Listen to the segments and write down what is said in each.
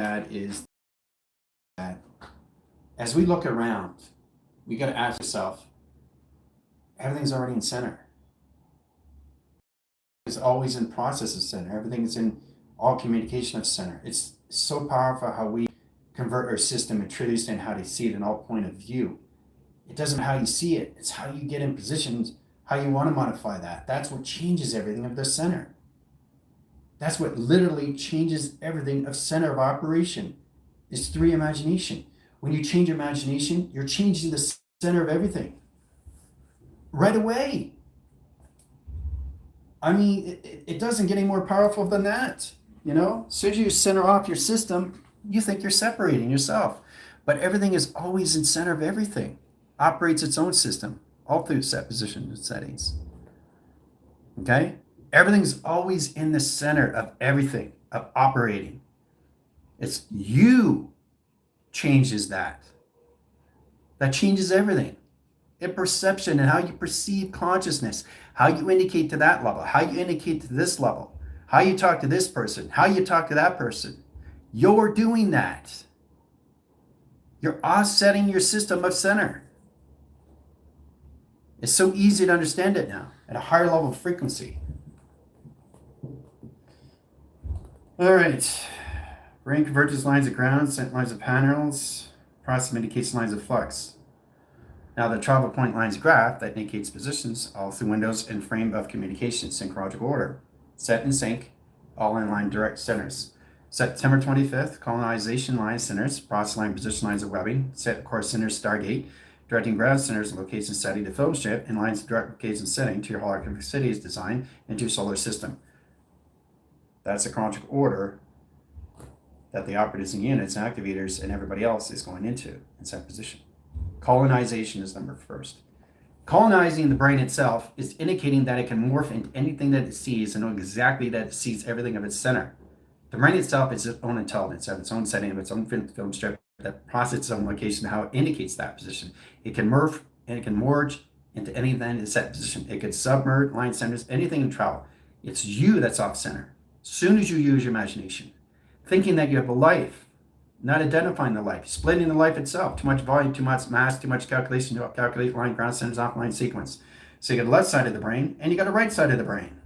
that is that as we look around, we got to ask yourself, everything's already in center. It's always in process of center. Everything is in all communication of center. It's so powerful how we convert our system and truly understand how to see it in all point of view. It doesn't matter how you see it. It's how you get in positions, how you want to modify that. That's what changes everything of the center. That's what literally changes everything of center of operation. It's through imagination. When you change your imagination, you're changing the center of everything right away. I mean, it doesn't get any more powerful than that. You know, as soon as you center off your system, you think you're separating yourself. But everything is always in center of everything. Operates its own system, all through set position and settings. Okay? Everything's always in the center of everything, of operating. It's you changes that. That changes everything. In perception and how you perceive consciousness, how you indicate to that level, how you indicate to this level, how you talk to this person, how you talk to that person. You're doing that. You're offsetting your system of center. It's so easy to understand it now at a higher level of frequency. All right. Brain converges lines of ground, sent lines of panels. Process indicates lines of flux. Now the travel point lines graph that indicates positions all through windows and frame of communication, synchrological order. Set and sync, all in line direct centers. September 25th, colonization line centers, process line position lines of webbing. Set core centers, Stargate, directing ground centers and location setting to film strip and lines of direct location setting to your holographic cities design into your solar system. That's the chronological order that the operating units and activators and everybody else is going into in set position. Colonization is number first. Colonizing the brain itself is indicating that it can morph into anything that it sees and know exactly that it sees everything of its center. The brain itself is its own intelligence, of its own setting, of its own film strip that processes its own location, how it indicates that position. It can morph and it can merge into anything in set position. It can submerge, line centers, anything in travel. It's you that's off center. As soon as you use your imagination, thinking that you have a life, not identifying the life, splitting the life itself, too much volume, too much mass, too much calculation, to calculate line, ground centers, offline sequence. So you got the left side of the brain and you got the right side of the brain.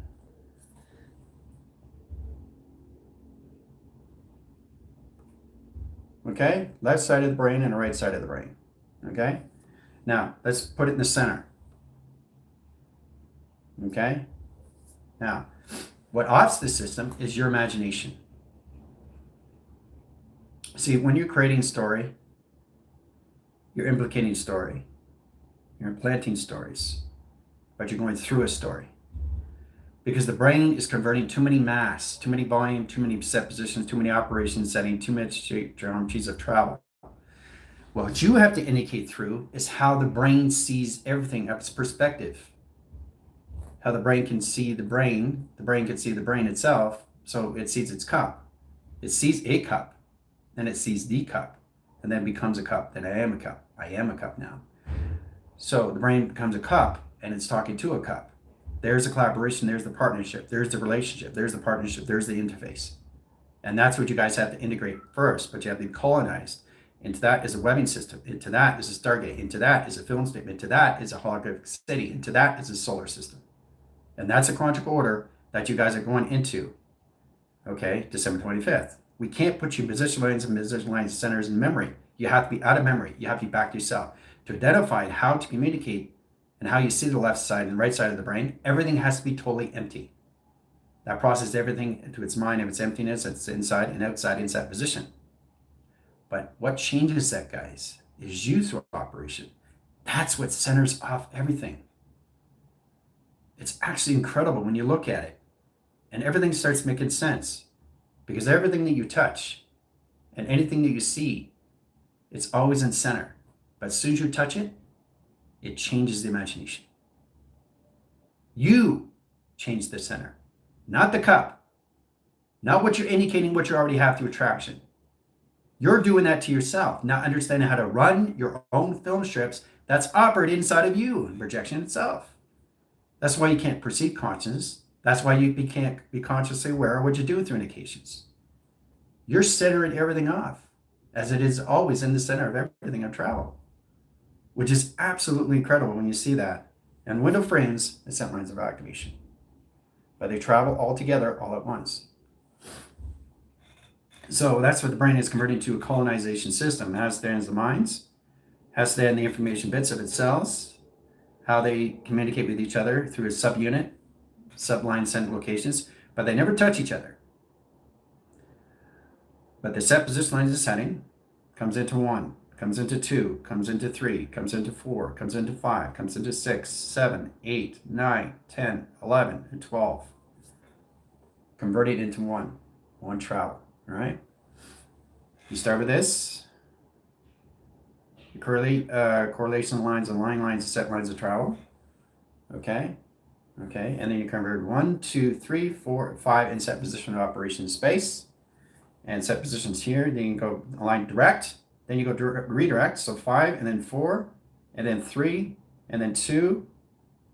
Okay, left side of the brain and the right side of the brain. Okay, now let's put it in the center. Okay, now what offs the system is your imagination. See, when you're creating story, you're implicating story, you're implanting stories, but you're going through a story. Because the brain is converting too many mass, too many volume, too many set positions, too many operations setting, too much geometries of travel. What you have to indicate through is how the brain sees everything, its perspective. How the brain can see the brain can see the brain itself, so it sees its cup. It sees a cup. Then it sees the cup, and then becomes a cup. Then I am a cup. I am a cup now. So the brain becomes a cup, and it's talking to a cup. There's the collaboration. There's the partnership. There's the relationship. There's the partnership. There's the interface. And that's what you guys have to integrate first, but you have to be colonized. Into that is a webbing system. Into that is a Stargate. Into that is a film statement. Into that is a holographic city. Into that is a solar system. And that's a chronological order that you guys are going into, okay, December 25th. We can't put you in position lines and position lines centers in memory. You have to be out of memory. You have to be back to yourself. To identify how to communicate and how you see the left side and right side of the brain, everything has to be totally empty. That processes everything into its mind of its emptiness, its inside and outside inside position. But what changes that, guys, is you through operation. That's what centers off everything. It's actually incredible when you look at it. And everything starts making sense. Because everything that you touch and anything that you see, it's always in center. But as soon as you touch it, it changes the imagination. You change the center, not the cup, not what you're indicating, what you already have through attraction. You're doing that to yourself, not understanding how to run your own film strips that's operating inside of you and projection itself. That's why you can't perceive consciousness. That's why you can't be consciously aware of what you do through indications. You're centering everything off, as it is always in the center of everything of travel, which is absolutely incredible when you see that. And window frames is set lines of activation, but they travel all together all at once. So that's what the brain is converting to a colonization system. It has there the minds, has there the information bits of its cells, how they communicate with each other through a subunit, subline sent locations, but they never touch each other. But the set position lines of setting comes into 1, comes into 2, comes into 3, comes into 4, comes into 5, comes into 6, 7, 8, 9, 10, 11, and 12. Converted into one travel. All right. You start with this. You correlation lines and line lines, set lines of travel. Okay. Okay. And then you convert 1, 2, 3, 4, 5 in set position of operation space. And set positions here. Then you go align direct. Then you go redirect. So 5 and then 4 and then 3 and then 2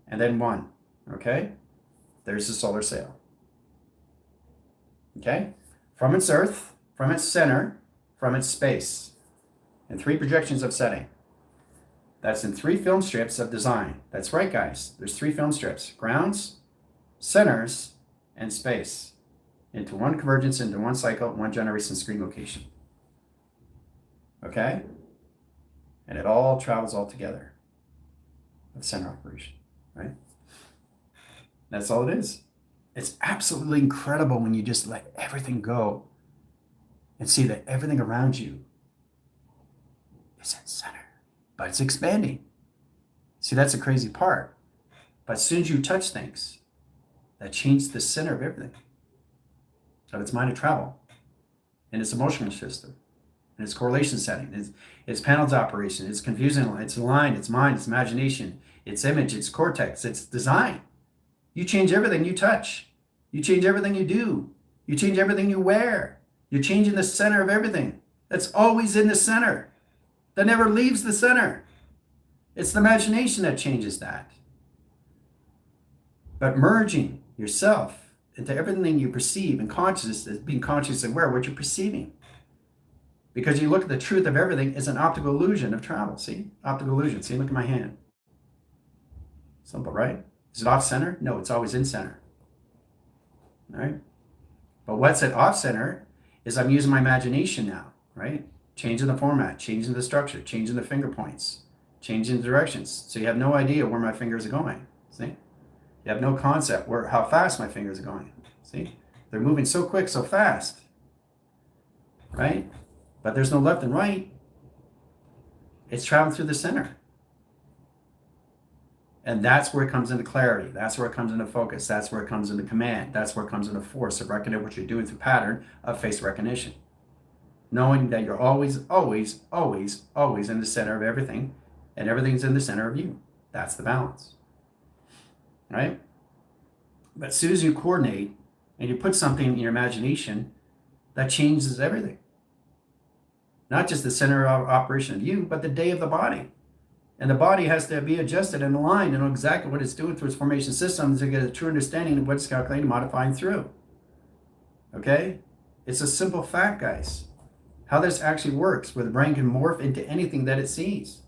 and then 1. Okay. There's the solar sail. Okay. From its earth, from its center, from its space, and 3 projections of setting. That's in 3 film strips of design. That's right, guys. There's 3 film strips: grounds, centers, and space, into 1 convergence, into 1 cycle, 1 generation screen location. Okay? And it all travels all together. The center operation, right? That's all it is. It's absolutely incredible when you just let everything go and see that everything around you is in center, but it's expanding. See, that's the crazy part. But as soon as you touch things, that changes the center of everything. So it's mind of travel, and its emotional system, and its correlation setting, its panels operation, its confusion, its line, its mind, its imagination, its image, its cortex, its design. You change everything you touch. You change everything you do. You change everything you wear. You're changing the center of everything. That's always in the center. That never leaves the center. It's the imagination that changes that. But merging yourself into everything you perceive and consciousness is being conscious and aware of what you're perceiving. Because you look at the truth of everything is an optical illusion of travel. See? Optical illusion. See, look at my hand. Simple, right? Is it off center? No, it's always in center. All right? But what's at off center is I'm using my imagination now, right? Changing the format, changing the structure, changing the finger points, changing the directions. So you have no idea where my fingers are going. See? You have no concept how fast my fingers are going. See? They're moving so quick, so fast. Right? But there's no left and right. It's traveling through the center. And that's where it comes into clarity. That's where it comes into focus. That's where it comes into command. That's where it comes into force of recognition what you're doing through pattern of face recognition. Knowing that you're always, always, always, always in the center of everything, and everything's in the center of you. That's the balance. Right? But as soon as you coordinate and you put something in your imagination, that changes everything. Not just the center of operation of you, but the day of the body. And the body has to be adjusted and aligned and know exactly what it's doing through its formation systems to get a true understanding of what it's calculating, modifying through. Okay? It's a simple fact, guys. How this actually works, where the brain can morph into anything that it sees.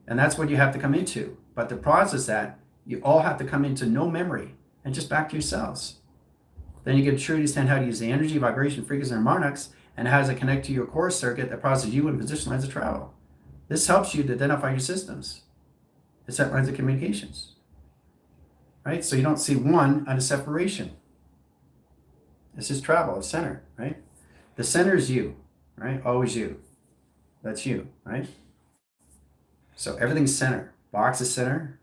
And that's what you have to come into. But to process that, you all have to come into no memory and just back to yourselves. Then you get to truly understand how to use the energy, vibration, frequency, and harmonics, and how does it connect to your core circuit that processes you in position lines of travel. This helps you to identify your systems. It's set lines of communications. Right? So you don't see one out of separation. It's just travel, it's center, right? The center is you, right? Always you. That's you, right? So everything's center. Box is center.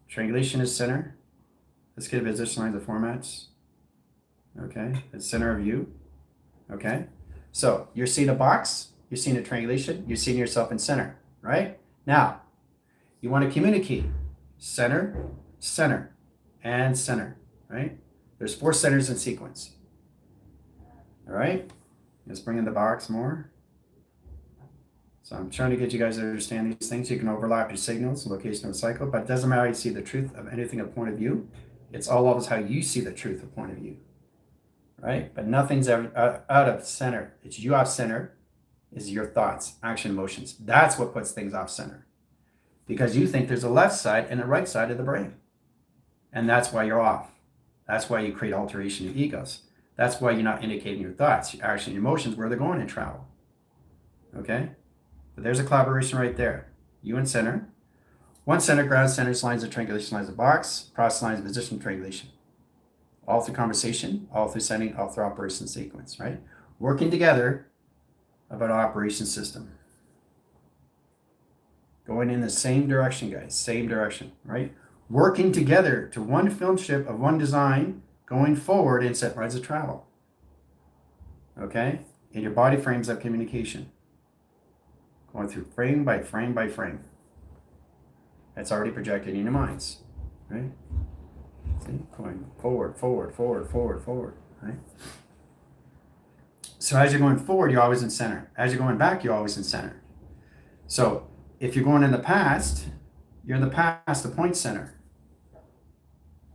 Triangulation is center. Let's get a position lines of formats. Okay, it's center of you. Okay, so you're seeing a box, you're seeing a triangulation, you're seeing yourself in center, right? Now, you want to communicate center, center, and center, right? There's 4 centers in sequence. All right, let's bring in the box more. So I'm trying to get you guys to understand these things. You can overlap your signals, location of a cycle, but it doesn't matter how you see the truth of anything at point of view. It's all always how you see the truth of point of view. right? But nothing's ever out of center. It's you off center is your thoughts, action, emotions. That's what puts things off center. Because you think there's a left side and a right side of the brain. And that's why you're off. That's why you create alteration of egos. That's why you're not indicating your thoughts, your action, your emotions, where they're going in travel. Okay? But there's a collaboration right there. You and center. One center, ground center, lines of triangulation, lines of box, process lines of position, triangulation. All through conversation, all through setting, all through operation sequence, right? Working together about an operation system. Going in the same direction, guys, same direction, right? Working together to one film strip of one design, going forward in set lines of travel. Okay? And your body frames up communication. Going through frame by frame by frame. That's already projected in your minds, right? See? Going forward, forward, forward, forward, forward, right? So as you're going forward, you're always in center. As you're going back, you're always in center. So if you're going in the past, you're in the past, the point center.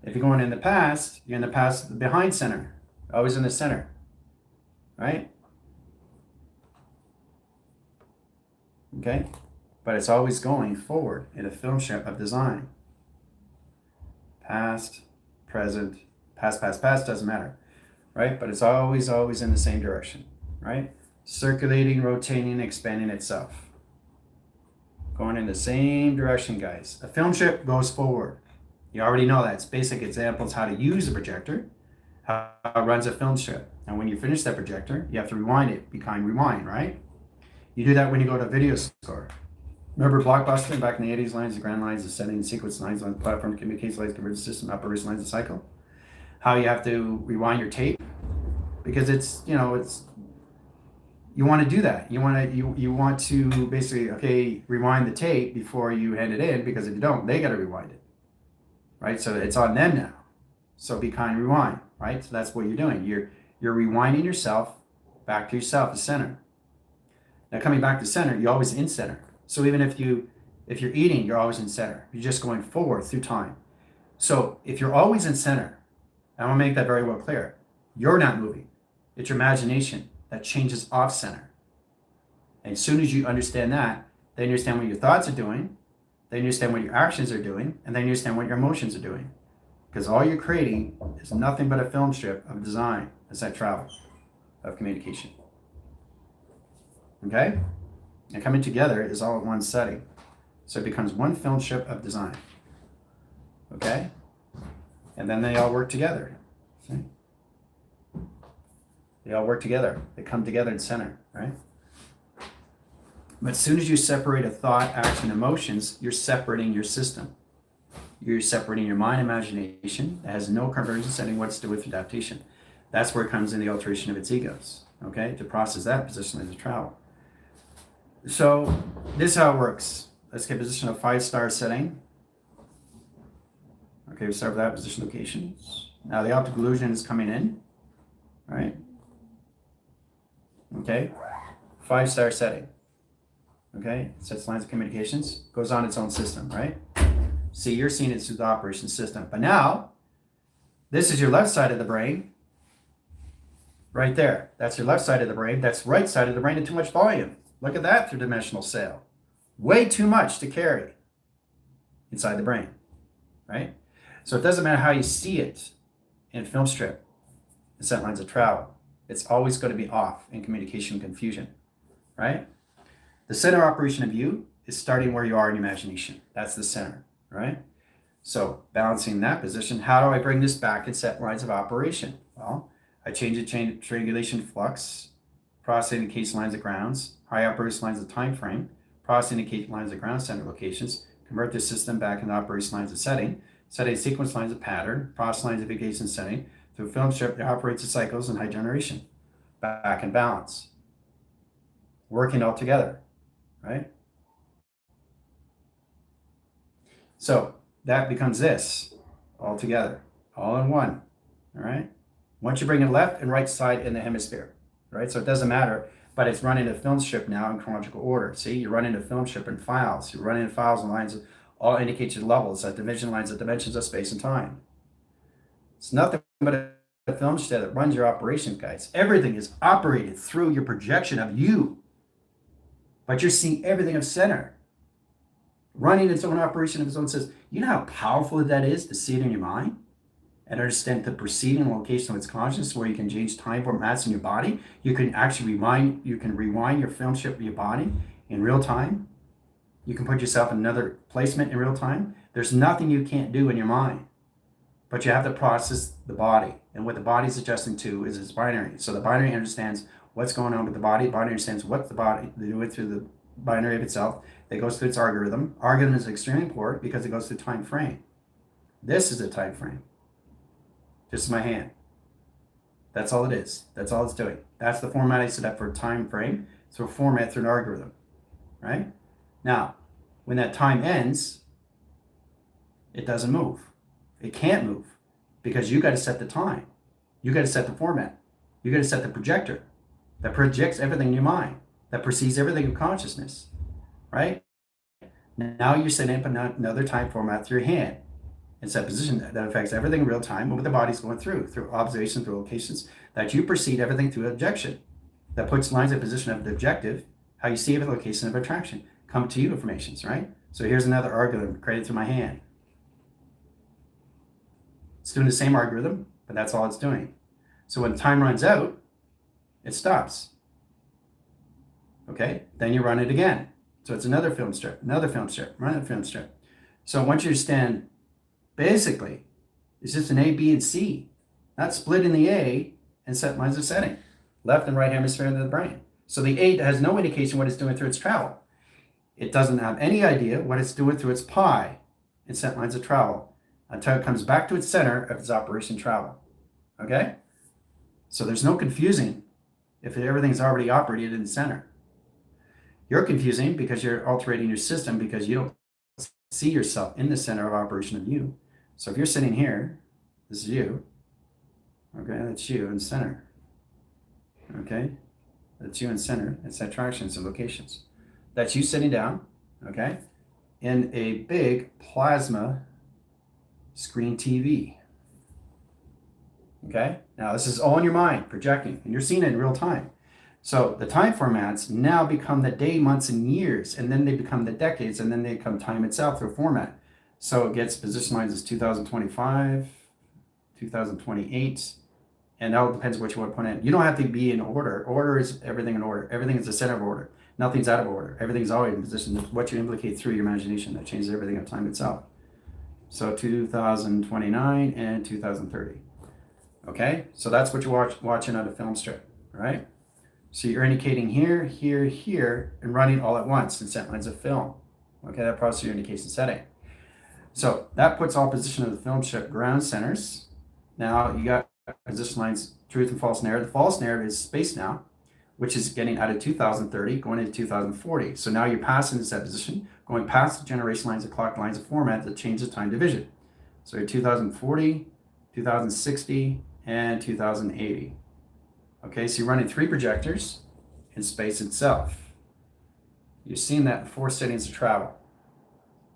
If you're going in the past, you're in the past, the behind center. Always in the center, right? Okay? But it's always going forward in a film strip of design. Past, present, past, doesn't matter, right? But it's always in the same direction, right? Circulating, rotating, expanding itself. Going in the same direction, guys. A film strip goes forward. You already know that. It's basic examples how to use a projector, how it runs a film strip. And when you finish that projector, you have to rewind it, be kind, rewind, right? You do that when you go to a video store. Remember Blockbuster back in the 80s, lines, the grand lines, the setting, sequence lines, on platform, communication lines, conversion system, operation lines, the cycle. How you have to rewind your tape because it's, you want to do that. You want to basically, okay, rewind the tape before you hand it in, because if you don't, they got to rewind it, right? So it's on them now. So be kind, rewind, right? So that's what you're doing. You're rewinding yourself back to yourself, the center. Now coming back to center, you're always in center. So even if you're eating, you're always in center. You're just going forward through time. So if you're always in center, I want to make that very well clear. You're not moving. It's your imagination that changes off center. And as soon as you understand that, then you understand what your thoughts are doing, then you understand what your actions are doing, and then you understand what your emotions are doing. Because all you're creating is nothing but a film strip of design as that travel of communication. Okay? And coming together is all in one setting. So it becomes one film strip of design. Okay? And then they all work together. See? They all work together. They come together in center, right? But as soon as you separate a thought, action, emotions, you're separating your system. You're separating your mind, imagination that has no conversion setting what's to do with adaptation. That's where it comes in the alteration of its egos, okay? To process that position as a travel. So this is how it works. Let's get position of 5-star setting. Okay, we start with that, position locations. Now the optical illusion is coming in, right? Okay, 5-star setting. Okay, sets lines of communications, goes on its own system, right? See, you're seeing it through the operation system. But now, this is your left side of the brain, right there. That's your left side of the brain. That's right side of the brain, and too much volume. Look at that through dimensional sail. Way too much to carry inside the brain, right? So it doesn't matter how you see it in film strip, in set lines of travel. It's always going to be off in communication confusion, right? The center operation of you is starting where you are in imagination. That's the center, right? So balancing that position, how do I bring this back in set lines of operation? Well, I change the triangulation flux, processing the case lines of grounds, high operation lines of time frame, processing the case lines of ground center locations, convert the system back into operation lines of setting, set a sequence lines of pattern, process lines of vacation setting, through film strip that operates the cycles and high generation, back in balance, working all together, right? So that becomes this, all together, all in one, all right? Once you bring it left and right side in the hemisphere, right? So it doesn't matter, but it's running a film strip now in chronological order. See, you're running a film strip in files. You're running files and lines, all indicate your levels, dimension lines, the dimensions of space and time. It's nothing but a film strip that runs your operation, guys. Everything is operated through your projection of you. But you're seeing everything of center, running its own operation of its own system. You know how powerful that is to see it in your mind and understand the proceeding location of its consciousness, where you can change time formats in your body. You can actually rewind your film strip of your body in real time. You can put yourself in another placement in real time. There's nothing you can't do in your mind, but you have to process the body. And what the body's adjusting to is its binary. So the binary understands what's going on with the body. The body understands what the body, they do it through the binary of itself. That goes through its algorithm. Algorithm is extremely important because it goes through time frame. This is a time frame. This is my hand. That's all it is. That's all it's doing. That's the format I set up for a time frame. So a format through an algorithm, right? Now, when that time ends, it doesn't move. It can't move because you got to set the time. You got to set the format. You got to set the projector that projects everything in your mind, that perceives everything of consciousness, right? Now you're setting up another time format through your hand. It's that position that affects everything in real time, what the body's going through observation, through locations, that you perceive everything through objection. That puts lines in position of the objective, how you see every location of attraction, come to you informations, right? So here's another algorithm created through my hand. It's doing the same algorithm, but that's all it's doing. So when time runs out, it stops. Okay, then you run it again. So it's another film strip, run a film strip. So once you understand, basically, it's just an A, B, and C, not split in the A and set lines of setting, left and right hemisphere of the brain. So the A has no indication what it's doing through its travel. It doesn't have any idea what it's doing through its pi and set lines of travel until it comes back to its center of its operation travel. Okay? So there's no confusing if everything's already operated in the center. You're confusing because you're altering your system because you don't see yourself in the center of operation of you. So if you're sitting here, this is you. Okay, that's you in center. Okay, that's you in center. It's attractions and locations. That's you sitting down, okay, in a big plasma screen TV. Okay, now this is all in your mind, projecting, and you're seeing it in real time. So the time formats now become the day, months, and years, and then they become the decades, and then they become time itself through format. So it gets position lines as 2025, 2028, and that all depends what you want to put in. You don't have to be in order. Order is everything in order. Everything is the center of order. Nothing's out of order. Everything's always in position. What you implicate through your imagination, that changes everything at time itself. So 2029 and 2030. Okay, so that's what you're watching on a film strip, right? So you're indicating here, here, here, and running all at once in set lines of film. Okay, that process your indication setting. So that puts all position of the film strip ground centers. Now you got position lines, truth and false narrative. The false narrative is space now, which is getting out of 2030, going into 2040. So now you're passing this position, going past the generation lines of clock lines of format that change the time division. So you're 2040, 2060, and 2080. Okay, so you're running 3 projectors in space itself. You've seen that in 4 settings of travel.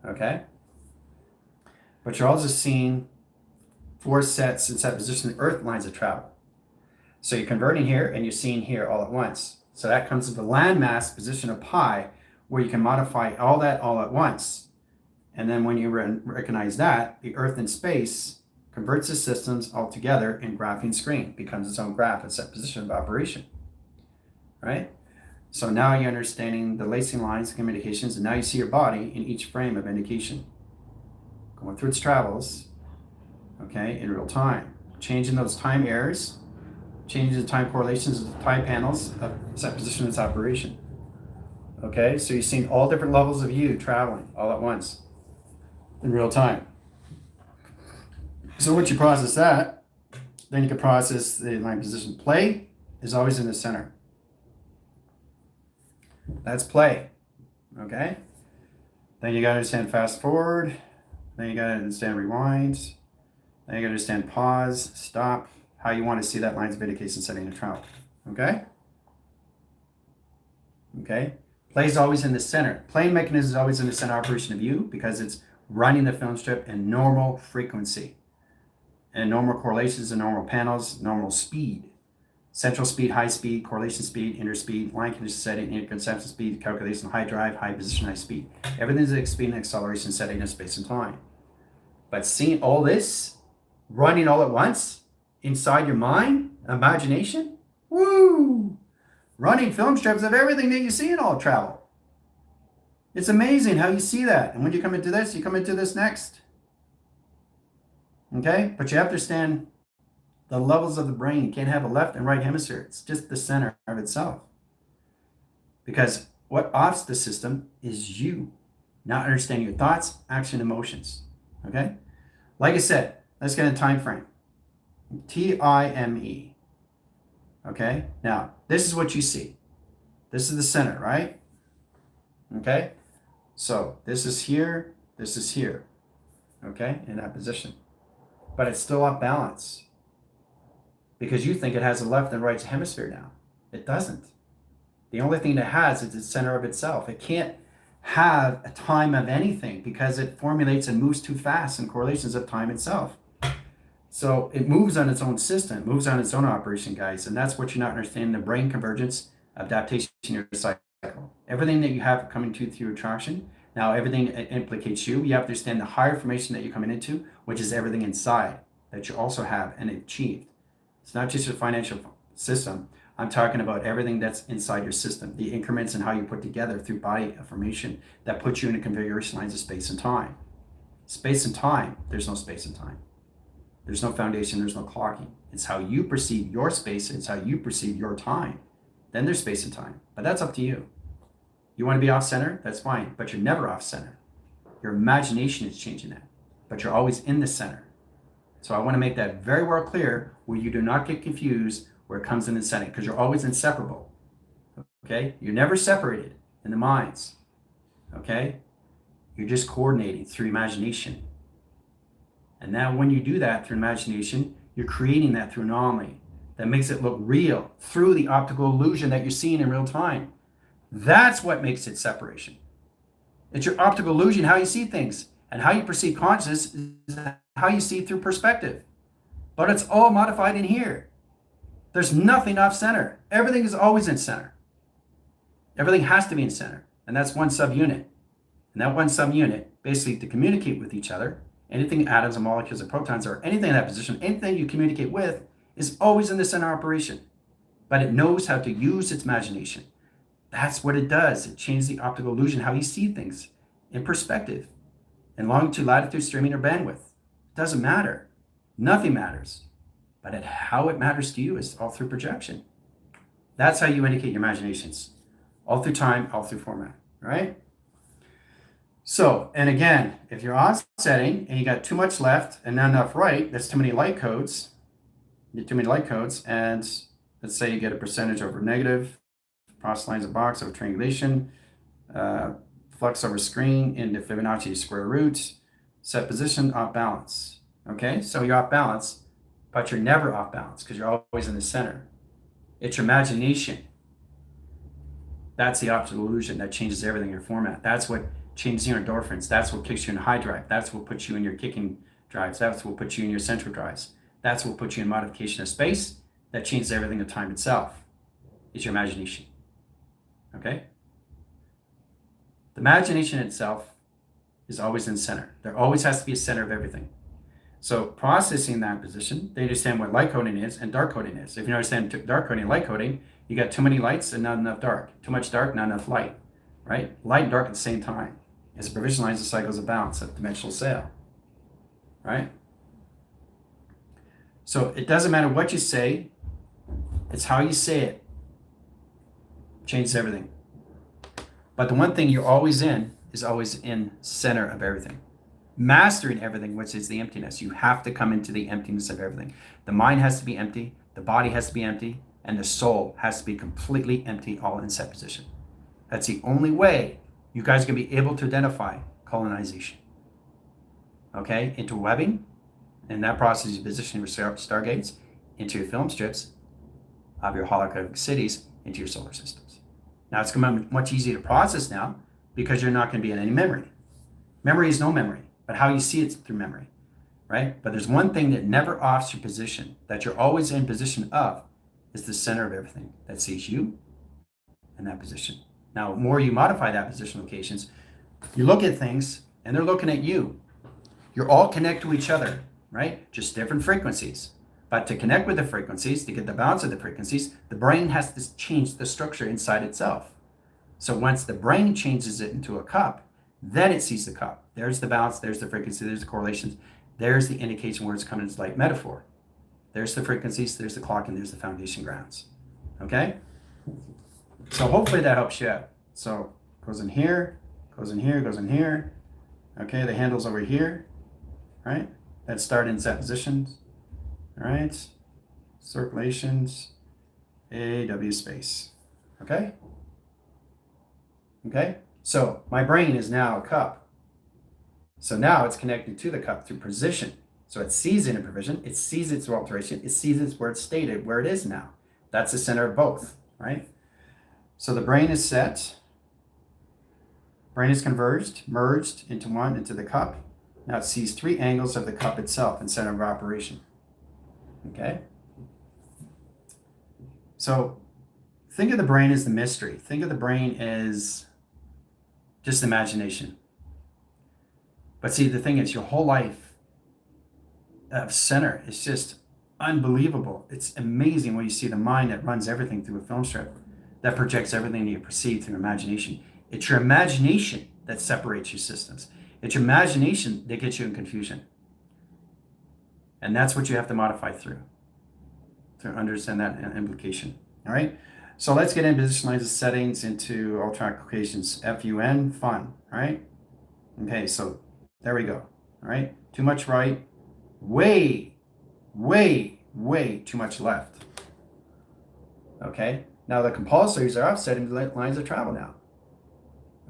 Okay? But you're also seeing 4 sets in set position of Earth lines of travel. So you're converting here and you're seeing here all at once. So that comes to the landmass position of pi, where you can modify all that all at once. And then when you recognize that, the Earth and space converts the systems all together in graphing screen, becomes its own graph at set position of operation, right? So now you're understanding the lacing lines, the communications, and now you see your body in each frame of indication, going through its travels, okay, in real time, changing those time errors, changing the time correlations of the time panels of set position of its operation. Okay, so you're seeing all different levels of you traveling all at once in real time. So once you process that, then you can process the line position. Play is always in the center. That's play, okay? Then you gotta understand fast forward. Then you gotta understand rewind. Then you gotta understand pause, stop, how you want to see that lines of indication setting a travel, okay? Okay, play is always in the center. Playing mechanism is always in the center operation of you because it's running the film strip in normal frequency. and normal correlations and normal panels, normal speed, central speed, high speed, correlation speed, inner speed, line condition setting, interconception speed, calculation, high drive, high position, high speed. Everything's at speed and acceleration setting in space and time. But seeing all this running all at once inside your mind, imagination, woo! Running film strips of everything that you see in all travel. It's amazing how you see that. And when you come into this, you come into this next. Okay? But you have to understand the levels of the brain. You can't have a left and right hemisphere. It's just the center of itself. Because what offs the system is you not understanding your thoughts, action, emotions. Okay? Like I said, let's get a time frame. Time. Okay? Now, this is what you see. This is the center, right? Okay? So, this is here, this is here. Okay? In that position. But it's still off balance. Because you think it has a left and right hemisphere now. It doesn't. The only thing it has is the center of itself. It can't have a time of anything because it formulates and moves too fast in correlations of time itself. So it moves on its own system, moves on its own operation, guys. And that's what you're not understanding, the brain convergence, adaptation, your cycle. Everything that you have coming to through attraction, now everything that implicates you, you have to understand the higher information that you're coming into, which is everything inside that you also have and achieved. It's not just your financial system. I'm talking about everything that's inside your system, the increments and how you put together through body affirmation that puts you in a configuration lines of space and time. Space and time, there's no space and time. There's no foundation, there's no clocking. It's how you perceive your space, it's how you perceive your time. Then there's space and time, but that's up to you. You want to be off center? That's fine, but you're never off center. Your imagination is changing that, but you're always in the center. So I want to make that very well clear where you do not get confused where it comes in the setting, because you're always inseparable. Okay? You're never separated in the minds. Okay? You're just coordinating through imagination. And now when you do that through imagination, you're creating that through anomaly that makes it look real through the optical illusion that you're seeing in real time. That's what makes it separation. It's your optical illusion, how you see things, and how you perceive consciousness is how you see it through perspective. But it's all modified in here. There's nothing off center. Everything is always in center. Everything has to be in center. And that's one subunit. And that one subunit, basically to communicate with each other, anything atoms and molecules and protons or anything in that position, anything you communicate with is always in the center operation. But it knows how to use its imagination. That's what it does. It changes the optical illusion, how you see things in perspective. In longitude, latitude, streaming, or bandwidth. It doesn't matter. Nothing matters. But how it matters to you is all through projection. That's how you indicate your imaginations. All through time, all through format, right? So, and again, if you're offsetting and you got too much left and not enough right, that's too many light codes. You get too many light codes, and let's say you get a percentage over negative, cross lines of box over triangulation, flux over screen into Fibonacci square root, set position, off balance. Okay, so you're off balance, but you're never off balance because you're always in the center. It's your imagination. That's the optical illusion that changes everything in your format. That's what changes your endorphins. That's what kicks you in high drive. That's what puts you in your kicking drives. That's what puts you in your central drives. That's what puts you in modification of space. That changes everything in time itself. It's your imagination. Okay? The imagination itself is always in center. There always has to be a center of everything. So processing that position, they understand what light coding is and dark coding is. If you understand dark coding and light coding, you got too many lights and not enough dark. Too much dark, not enough light. Right? Light and dark at the same time. As it provisionalizes the cycles of balance of dimensional sail. Right? So it doesn't matter what you say, it's how you say it. Changes everything. But the one thing you're always in is always in center of everything. Mastering everything, which is the emptiness. You have to come into the emptiness of everything. The mind has to be empty, the body has to be empty, and the soul has to be completely empty, all in set position. That's the only way you guys can be able to identify colonization. Okay? Into webbing, and that process you position your stargates into your film strips of your holographic cities into your solar systems. Now it's going to be much easier to process now because you're not going to be in any memory. Memory is no memory, but how you see it through memory. right? But there's one thing that never offs your position, that you're always in position of, is the center of everything that sees you in that position. Now, the more you modify that position locations, you look at things and they're looking at you. You're all connected to each other, right? Just different frequencies. But to connect with the frequencies, to get the balance of the frequencies, the brain has to change the structure inside itself. So once the brain changes it into a cup, then it sees the cup. There's the balance, there's the frequency, there's the correlations, there's the indication where it's coming into light metaphor. There's the frequencies, there's the clock, and there's the foundation grounds. Okay? So hopefully that helps you out. So goes in here, goes in here, goes in here. Okay, the handle's over here, right? Let's start in set positions. All right, circulations, AW space. Okay? Okay? So my brain is now a cup. So now it's connected to the cup through position. So it sees it in provision, it sees its alteration, it sees it's where it's stated, where it is now. That's the center of both, right? So the brain is set, brain is converged, merged into one, into the cup. Now it sees three angles of the cup itself in center of operation. Okay? So think of the brain as the mystery. Think of the brain as just imagination. But see, the thing is, your whole life of center is just unbelievable. It's amazing when you see the mind that runs everything through a film strip, that projects everything that you perceive through imagination. It's your imagination that separates your systems. It's your imagination that gets you in confusion. And that's what you have to modify through to understand that implication. All right. So let's get in positionalize the settings into ultrasonic locations. FUN, fun. All right. Okay. So there we go. All right. Too much right. Way too much left. Okay. Now the compulsories are offsetting lines of travel now.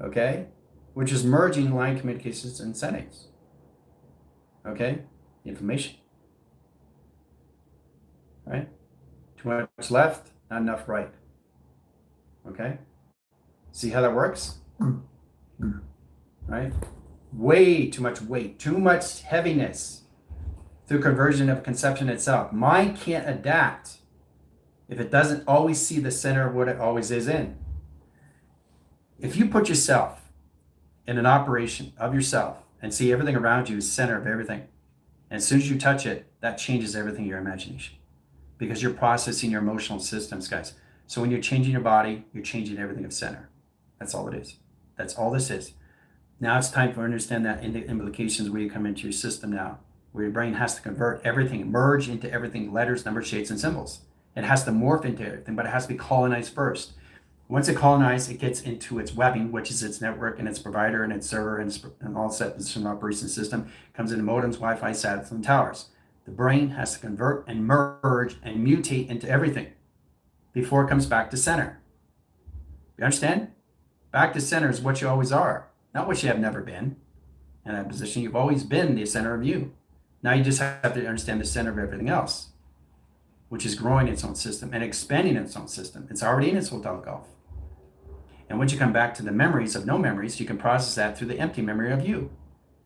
Okay. Which is merging line communications and settings. Okay. Information. Right? Too much left, not enough right. Okay? See how that works? Right? Way too much weight, too much heaviness through conversion of conception itself. Mind can't adapt if it doesn't always see the center of what it always is in. If you put yourself in an operation of yourself and see everything around you is center of everything, and as soon as you touch it, that changes everything in your imagination. Because you're processing your emotional systems, guys. So when you're changing your body, you're changing everything of center. That's all it is. That's all this is. Now it's time to understand that in the implications where you come into your system now, where your brain has to convert everything, merge into everything, letters, numbers, shapes, and symbols. It has to morph into everything, but it has to be colonized first. Once it colonized, it gets into its webbing, which is its network and its provider and its server and all set position operation system. It comes into modems, Wi-Fi, satellites, and towers. The brain has to convert and merge and mutate into everything before it comes back to center. You understand? Back to center is what you always are, not what you have never been. In that position, you've always been the center of you. Now you just have to understand the center of everything else, which is growing its own system and expanding its own system. It's already in its hotel golf. And once you come back to the memories of no memories, you can process that through the empty memory of you.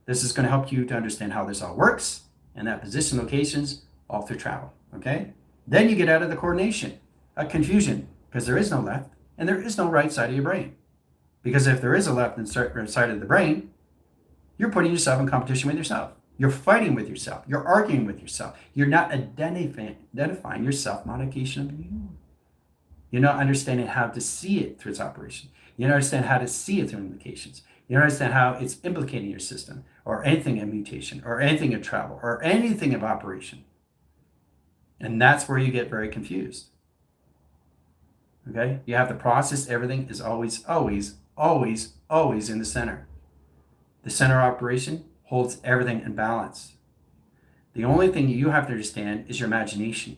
This is going to help you to understand how this all works and that position locations all through travel. Okay? Then you get out of the coordination, a confusion, because there is no left and there is no right side of your brain. Because if there is a left and right side of the brain, you're putting yourself in competition with yourself. You're fighting with yourself. You're arguing with yourself. You're not identifying your self-modification of you. You're not understanding how to see it through its operation. You don't understand how to see it through implications. You don't understand how it's implicating your system or anything in mutation or anything in travel or anything of operation. And that's where you get very confused. Okay? You have to process everything is always in the center. The center operation holds everything in balance. The only thing you have to understand is your imagination.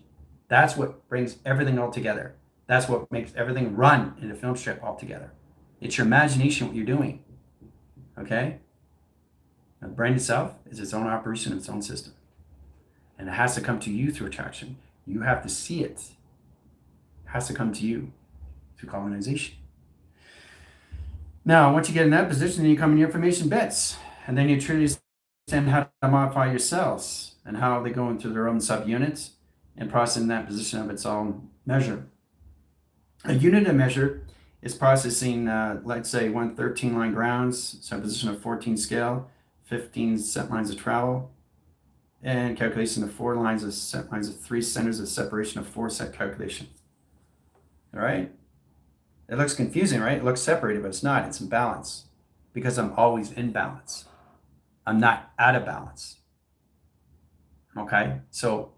That's what brings everything all together. That's what makes everything run in a film strip all together. It's your imagination, what you're doing. Okay? Now, the brain itself is its own operation of its own system. And it has to come to you through attraction. You have to see it. It has to come to you through colonization. Now, once you get in that position, then you come in your information bits. And then you truly how to modify your cells and how they go into their own subunits and processing that position of its own measure. A unit of measure is processing, let's say, 113 line grounds, so a position of 14 scale, 15 set lines of travel, and calculation of 4 lines of set lines of 3 centers of separation of 4 set calculation. All right? It looks confusing, right? It looks separated, but it's not. It's in balance because I'm always in balance. I'm not out of balance. Okay? So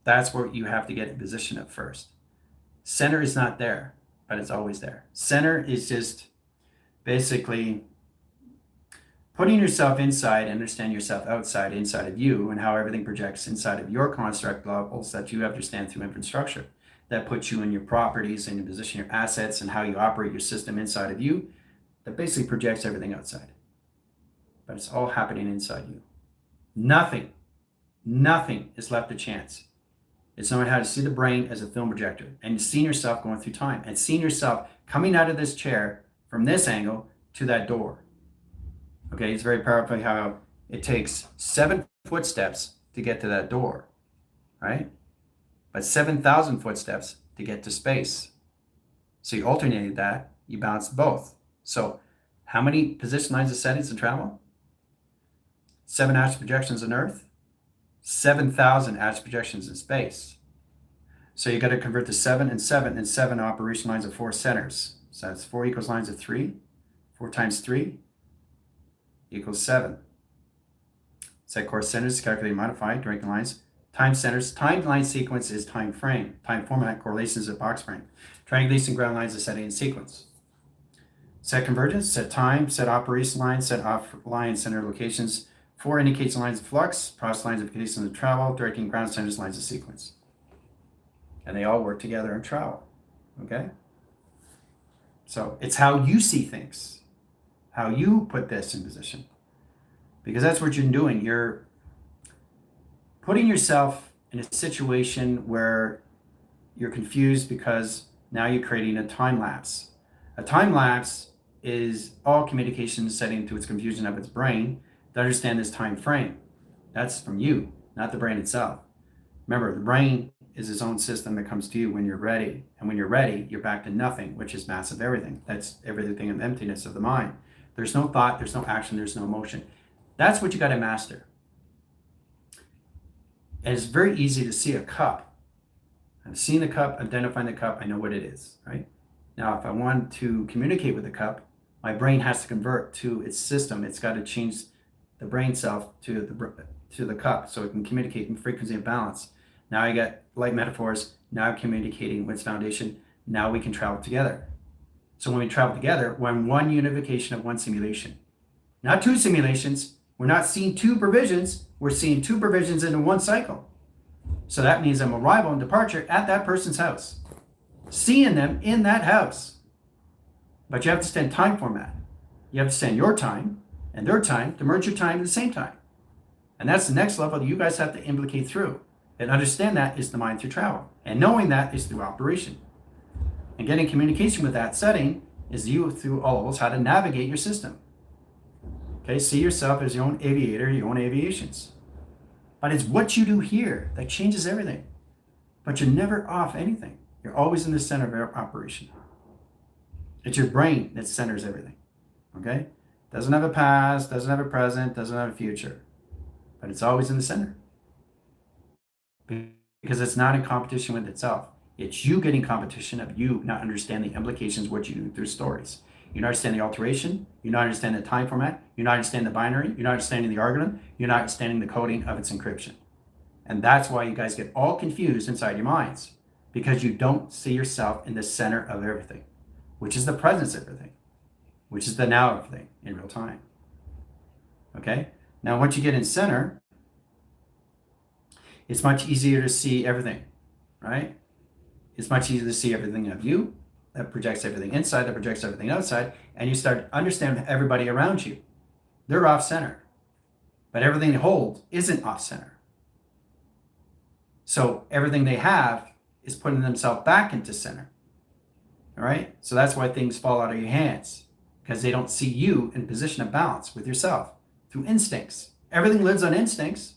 that's where you have to get in position at first. Center is not there, but it's always there. Center is just basically putting yourself inside, understand yourself outside, inside of you, and how everything projects inside of your construct levels that you understand through infrastructure. That puts you in your properties and your position, your assets, and how you operate your system inside of you. That basically projects everything outside. But it's all happening inside you. Nothing is left to chance. It's knowing how to see the brain as a film projector and seeing yourself going through time and seeing yourself coming out of this chair from this angle to that door. Okay, it's very powerful how it takes 7 footsteps to get to that door, right? But 7,000 footsteps to get to space. So you alternated that, you balanced both. So how many position lines of settings to travel? 7 astral projections on Earth, 7,000 astral projections in space. So you got to convert the 7 and 7 and 7 operation lines of 4 centers. So that's 4 equals lines of 3. 4 times 3 equals 7. Set course centers, calculate, modify, directing lines. Time centers, time line sequence is time frame. Time format, correlations of box frame. Triangulation ground lines is setting in sequence. Set convergence, set time, set operation lines, set offline center locations. 4 indicates lines of flux, process lines of conditions of travel, directing ground centers, lines of sequence. And they all work together and travel. Okay? So it's how you see things, how you put this in position. Because that's what you're doing. You're putting yourself in a situation where you're confused because now you're creating a time lapse. A time lapse is all communication setting to its confusion of its brain to understand this time frame. That's from you, not the brain itself. Remember, the brain is its own system that comes to you when you're ready. And when you're ready, you're back to nothing, which is massive everything. That's everything in the emptiness of the mind. There's no thought, there's no action, there's no emotion. That's what you got to master. And it's very easy to see a cup. I've seen the cup, identifying the cup, I know what it is, right? Now, if I want to communicate with the cup, my brain has to convert to its system. It's got to change the brain self to the cup so it can communicate in frequency and balance. Now I got light metaphors, now I'm communicating with its foundation. Now we can travel together. So when we travel together, we're in one unification of one simulation. Not 2 simulations. We're not seeing 2 provisions. We're seeing 2 provisions into one cycle. So that means I'm arrival and departure at that person's house. Seeing them in that house. But you have to stand time format. You have to stand your time and their time to merge your time at the same time. And that's the next level that you guys have to implicate through. And understand that is the mind through travel. And knowing that is through operation. And getting communication with that setting is you through all levels how to navigate your system. Okay, see yourself as your own aviator, your own aviations. But it's what you do here that changes everything. But you're never off anything. You're always in the center of your operation. It's your brain that centers everything. Okay? Doesn't have a past, doesn't have a present, doesn't have a future. But it's always in the center. Because it's not in competition with itself. It's you getting competition of you not understanding the implications of what you do through stories. You not understand the alteration. You not understand the time format. You not understand the binary. You're not understanding the argument. You're not understanding the coding of its encryption. And that's why you guys get all confused inside your minds. Because you don't see yourself in the center of everything. Which is the presence of everything. Which is the now of everything in real time. Okay? Now once you get in center, it's much easier to see everything. Right? It's much easier to see everything of you. That projects everything inside, that projects everything outside, and you start to understand everybody around you. They're off center, but everything they hold isn't off center. So everything they have is putting themselves back into center. All right? So that's why things fall out of your hands, because they don't see you in position of balance with yourself through instincts. Everything lives on instincts.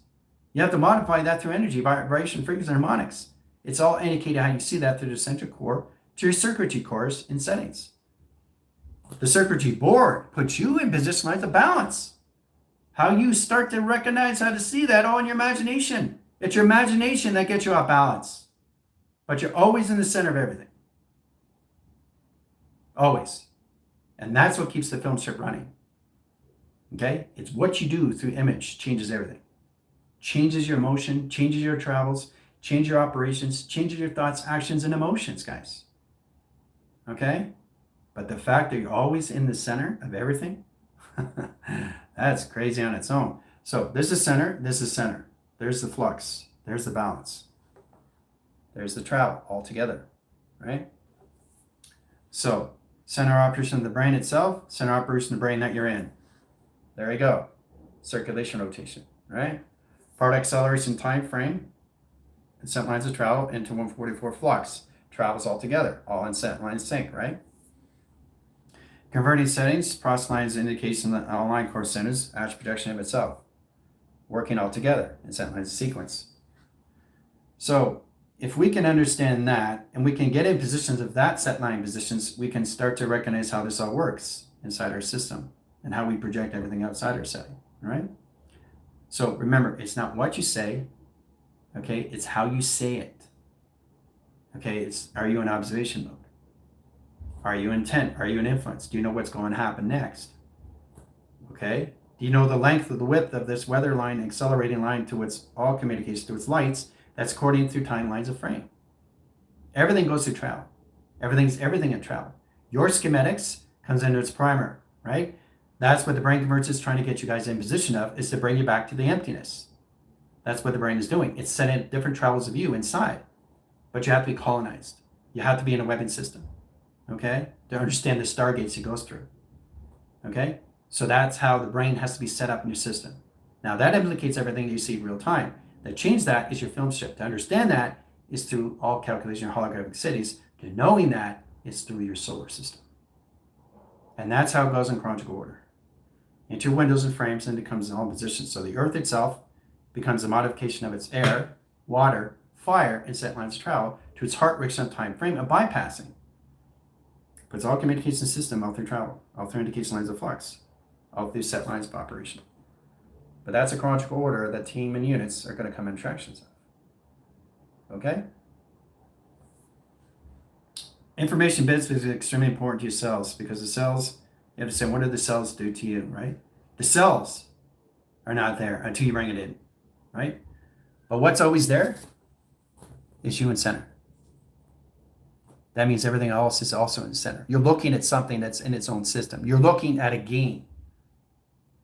You have to modify that through energy, vibration, frequency, and harmonics. It's all indicated how you see that through the central core to your circuitry cores and settings. The circuitry board puts you in position like the balance. How you start to recognize how to see that all in your imagination. It's your imagination that gets you off balance. But you're always in the center of everything. Always. And that's what keeps the film strip running. Okay? It's what you do through image changes everything. Changes your emotion, changes your travels, changes your operations, changes your thoughts, actions, and emotions, guys. Okay? But the fact that you're always in the center of everything, that's crazy on its own. So this is center, this is center. There's the flux, there's the balance. There's the travel all together, right? So center operation of the brain itself, center operation of the brain that you're in. There you go. Circulation rotation, right? Part acceleration time frame and set lines of travel into 144 flux. Travels all together, all in set line sync, right? Converting settings, process lines indication that all line core centers, action projection of itself. Working all together in set lines sequence. So if we can understand that and we can get in positions of that set line positions, we can start to recognize how this all works inside our system and how we project everything outside our setting, right? So remember, it's not what you say, okay? It's how you say it, okay? Are you in observation mode? Are you intent? Are you in influence? Do you know what's going to happen next? Okay? Do you know the length of the width of this weather line, accelerating line to its all communications to its lights? That's coordinated through timelines of frame. Everything goes through travel. Everything's everything in travel. Your schematics comes into its primer, right? That's what the brain converts is trying to get you guys in position of, is to bring you back to the emptiness. That's what the brain is doing. It's setting different travels of you inside, but you have to be colonized. You have to be in a weapon system, okay? To understand the stargates it goes through, okay? So that's how the brain has to be set up in your system. Now that implicates everything that you see in real time. To change that is your film strip. To understand that is through all calculation of holographic cities. To knowing that is through your solar system. And that's how it goes in chronological order. Into windows and frames, and it comes in all positions. So the Earth itself becomes a modification of its air, water, fire, and set lines of travel to its heart rate time frame of bypassing. But it's all communication system, all through travel, all through indication lines of flux, all through set lines of operation. But that's a chronological order that team and units are going to come in tractions of. Okay? Information bits is extremely important to your cells, because the cells, you have to say, what do the cells do to you, right? The cells are not there until you bring it in, right? But what's always there is you in center. That means everything else is also in the center. You're looking at something that's in its own system. You're looking at a game.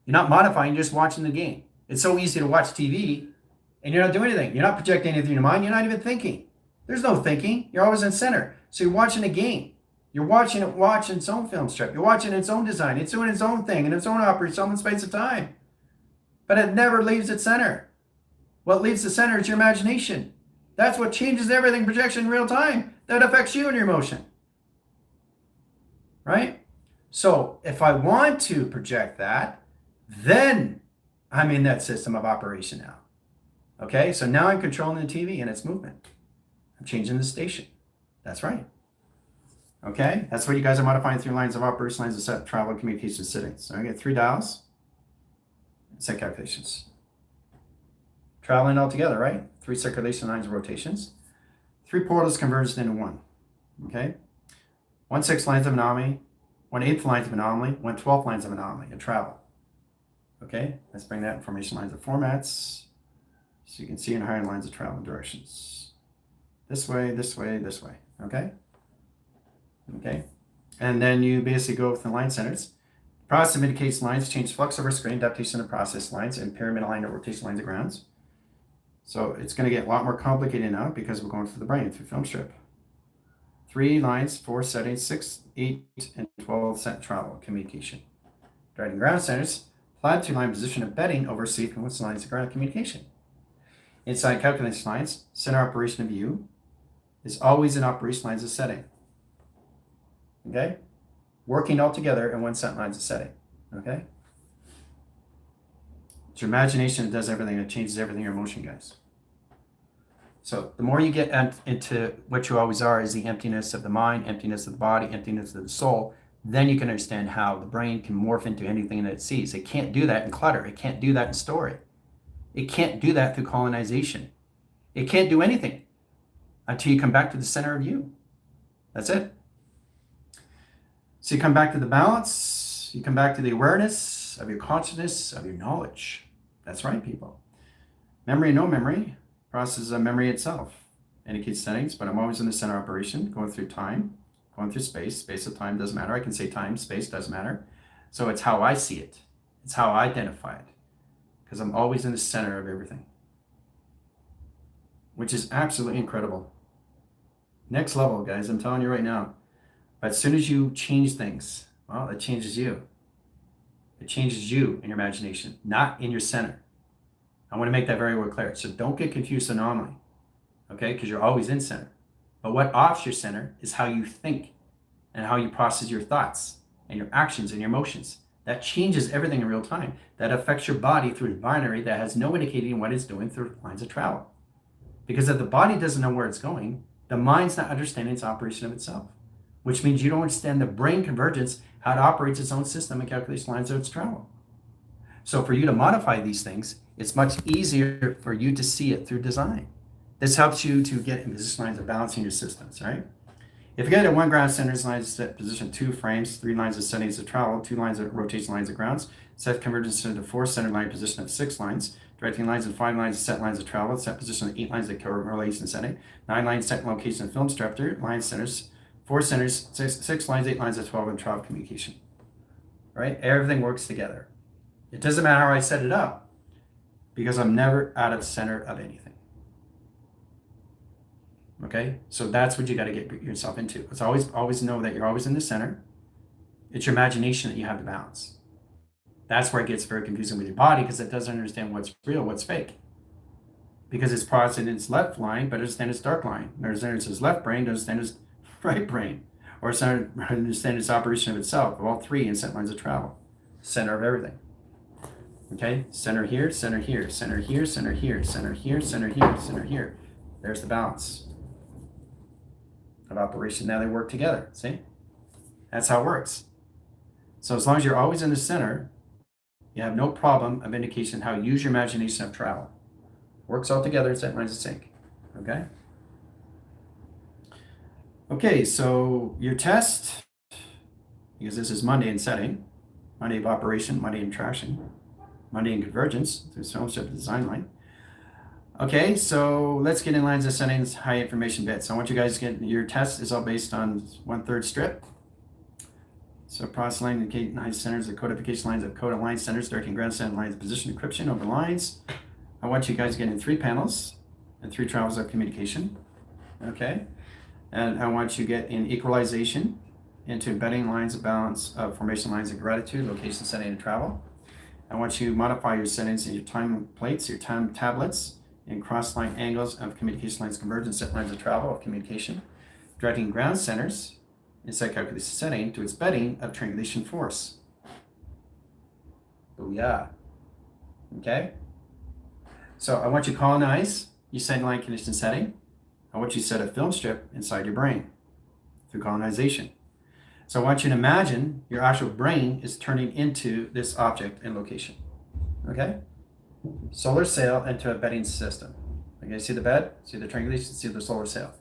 You're not modifying, you're just watching the game. It's so easy to watch TV and you're not doing anything. You're not projecting anything in your mind. You're not even thinking. There's no thinking. You're always in center. So you're watching a game. You're watching it watch its own film strip. You're watching its own design. It's doing its own thing and its own operation, its own space of time. But it never leaves its center. What leaves the center is your imagination. That's what changes everything, projection in real time. That affects you and your emotion. Right? So if I want to project that, then I'm in that system of operation now. Okay? So now I'm controlling the TV and its movement. I'm changing the station. That's right. Okay? That's what you guys are modifying through lines of operation, lines of set, travel, and communication settings. So I get 3 dials, set calculations. Traveling all together, right? 3 circulation lines of rotations. 3 portals converged into 1. Okay? 1/6 lines of anomaly, 1/8 lines of anomaly, 1/12 lines of anomaly and travel. Okay? Let's bring that information lines of formats so you can see in higher lines of travel and directions. This way, this way, this way. Okay? Okay? And then you basically go with the line centers. Process indicates lines change flux over screen, adaptation of process lines, and pyramid line of rotation lines of grounds. So it's going to get a lot more complicated now because we're going through the brain, through film strip. 3 lines, 4 settings, 6, 8, and 12 set travel, communication. Directing ground centers, applied to line position of bedding over sequence lines of ground communication. Inside calculation lines, center operation of you is always in operation lines of setting. Okay? Working all together in one set lines of setting. Okay? It's your imagination that does everything. It changes everything in your motion, guys. So the more you get into what you always are, is the emptiness of the mind, emptiness of the body, emptiness of the soul, then you can understand how the brain can morph into anything that it sees. It can't do that in clutter. It can't do that in story. It can't do that through colonization. It can't do anything until you come back to the center of you. That's it. So you come back to the balance. You come back to the awareness of your consciousness, of your knowledge. That's right, people. Memory, no memory. Process of memory itself indicates settings, but I'm always in the center operation, going through time, going through space. Space of time doesn't matter. I can say time, space doesn't matter. So it's how I see it. It's how I identify it, because I'm always in the center of everything, which is absolutely incredible. Next level, guys, I'm telling you right now. But as soon as you change things, well, it changes you. It changes you in your imagination, not in your center. I want to make that very well clear. So don't get confused anomaly, okay? Because you're always in center. But what offs your center is how you think and how you process your thoughts and your actions and your emotions. That changes everything in real time. That affects your body through the binary that has no indicating what it's doing through lines of travel. Because if the body doesn't know where it's going, the mind's not understanding its operation of itself, which means you don't understand the brain convergence, how it operates its own system and calculates lines of its travel. So for you to modify these things, it's much easier for you to see it through design. This helps you to get in position lines of balancing your systems, right? If you get a 1 ground center lines set position, 2 frames, 3 lines of settings of travel, 2 lines of rotation lines of grounds, set convergence into 4 center line position of 6 lines, directing lines and 5 lines of set lines of travel, set position of 8 lines of correlation setting, 9 lines set location of film structure, line centers, 4 centers, 6 lines, 8 lines of 12 and travel communication, right? Everything works together. It doesn't matter how I set it up, because I'm never out of center of anything. Okay, so that's what you got to get yourself into. It's always know that you're always in the center. It's your imagination that you have to balance. That's where it gets very confusing with your body, because it doesn't understand what's real, what's fake. Because it's processing its left line, but understand its dark line. Understand its left brain, understand its right brain, or understand its operation of itself, of all 3 in set lines of travel. Center of everything. Okay, center here, center here, center here, center here, center here, center here, center here. There's the balance of operation. Now they work together. See? That's how it works. So as long as you're always in the center, you have no problem of indication how you use your imagination of travel. Works all together, set lines of sync. Okay? Okay, so your test, because this is Monday in setting, Monday of operation, Monday in traction, Monday in convergence through ownership design line. Okay, so let's get in lines of settings, high information bits. I want you guys to get, your test is all based on 1/3 strip. So process line indicate line centers, the codification lines of code and line centers, directing ground center lines of position encryption over lines. I want you guys to get in 3 panels and 3 travels of communication. Okay, and I want you to get in equalization into embedding lines of balance of formation lines of gratitude, location, setting, and travel. I want you to modify your settings in your time plates, your time tablets, in cross-line angles of communication lines convergence, set lines of travel of communication, directing ground centers in set calculation setting to its bedding of triangulation force. Booyah. Okay? So I want you to colonize your setting line condition setting. I want you to set a film strip inside your brain through colonization. So I want you to imagine your actual brain is turning into this object and location. Okay? Solar sail into a bedding system. Okay, see the bed? See the triangulation? See the solar sail.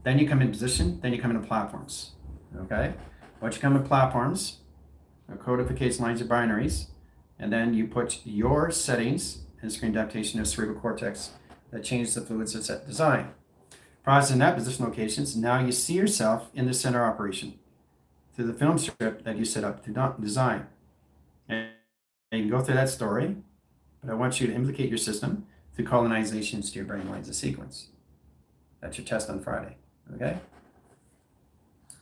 Then you come in position, then you come into platforms. Okay? Once you come in platforms, codification lines of binaries, and then you put your settings and screen adaptation of cerebral cortex that changes the fluids of set design. Processing that position locations, now you see yourself in the center operation through the film strip that you set up to design. And you can go through that story, but I want you to implicate your system through colonizations to your brain lines of sequence. That's your test on Friday, okay?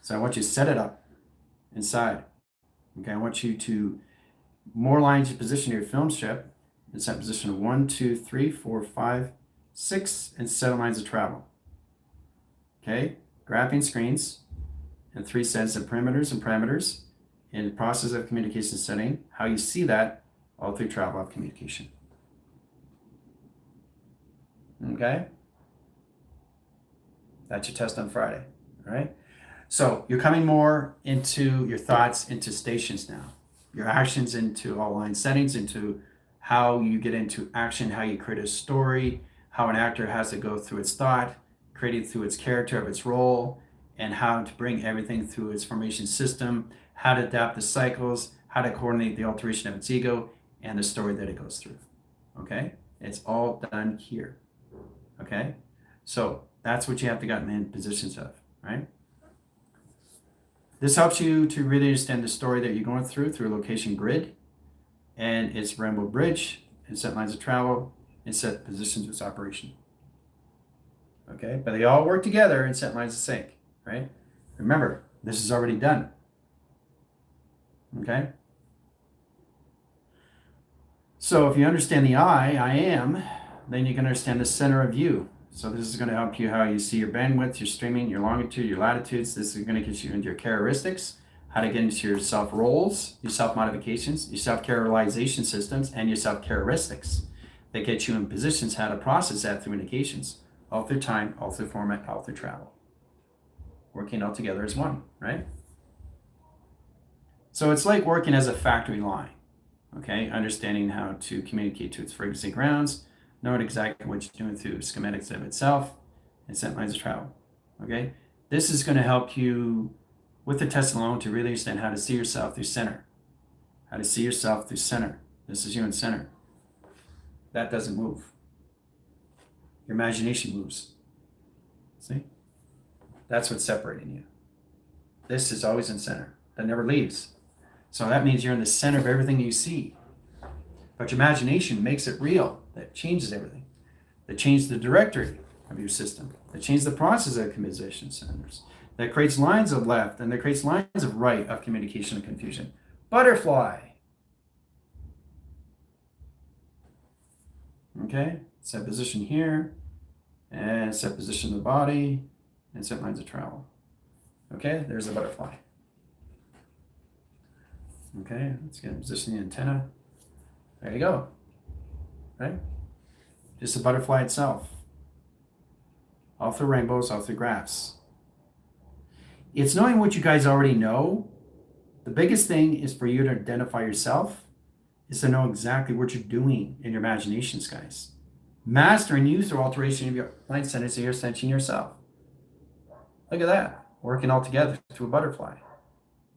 So I want you to set it up inside. Okay, I want you to more lines to position your film strip in set position of 1, 2, 3, 4, 5, 6, and 7 lines of travel. Okay, graphing screens and 3 sets of perimeters and parameters in the process of communication setting, how you see that all through travel of communication. Okay? That's your test on Friday. All right? So you're coming more into your thoughts into stations now. Your actions into all line settings, into how you get into action, how you create a story, how an actor has to go through its thought, creating through its character of its role, and how to bring everything through its formation system, how to adapt the cycles, how to coordinate the alteration of its ego, and the story that it goes through. Okay? It's all done here. Okay? So that's what you have to get in positions of, right? This helps you to really understand the story that you're going through a location grid and its rainbow bridge and set lines of travel and set positions of its operation. Okay, but they all work together and set lines of sync, right? Remember, this is already done. Okay? So if you understand the I am, then you can understand the center of you. So this is going to help you how you see your bandwidth, your streaming, your longitude, your latitudes. This is going to get you into your characteristics, how to get into your self roles, your self modifications, your self characterization systems, and your self characteristics that get you in positions, how to process that through indications, all through time, all through format, all through travel. Working all together as one, right? So it's like working as a factory line, okay? Understanding how to communicate to its frequency grounds, knowing exactly what you're doing through schematics of itself, and set lines of travel, okay? This is going to help you with the test alone to really understand how to see yourself through center. How to see yourself through center. This is you in center. That doesn't move. Your imagination moves. See? That's what's separating you. This is always in center. That never leaves. So that means you're in the center of everything you see. But your imagination makes it real. That changes everything. That changes the directory of your system. That changes the process of communication centers. That creates lines of left and that creates lines of right of communication and confusion. Butterfly. Okay, set position here, and set position of the body, and set lines of travel. Okay, there's the butterfly. Okay, let's get position the antenna. There you go. Right? Just the butterfly itself. All through rainbows, all through graphs. It's knowing what you guys already know. The biggest thing is for you to identify yourself, is to know exactly what you're doing in your imaginations, guys. Mastering you through alteration of your line centers that you're sensing yourself. Look at that, working all together through a butterfly.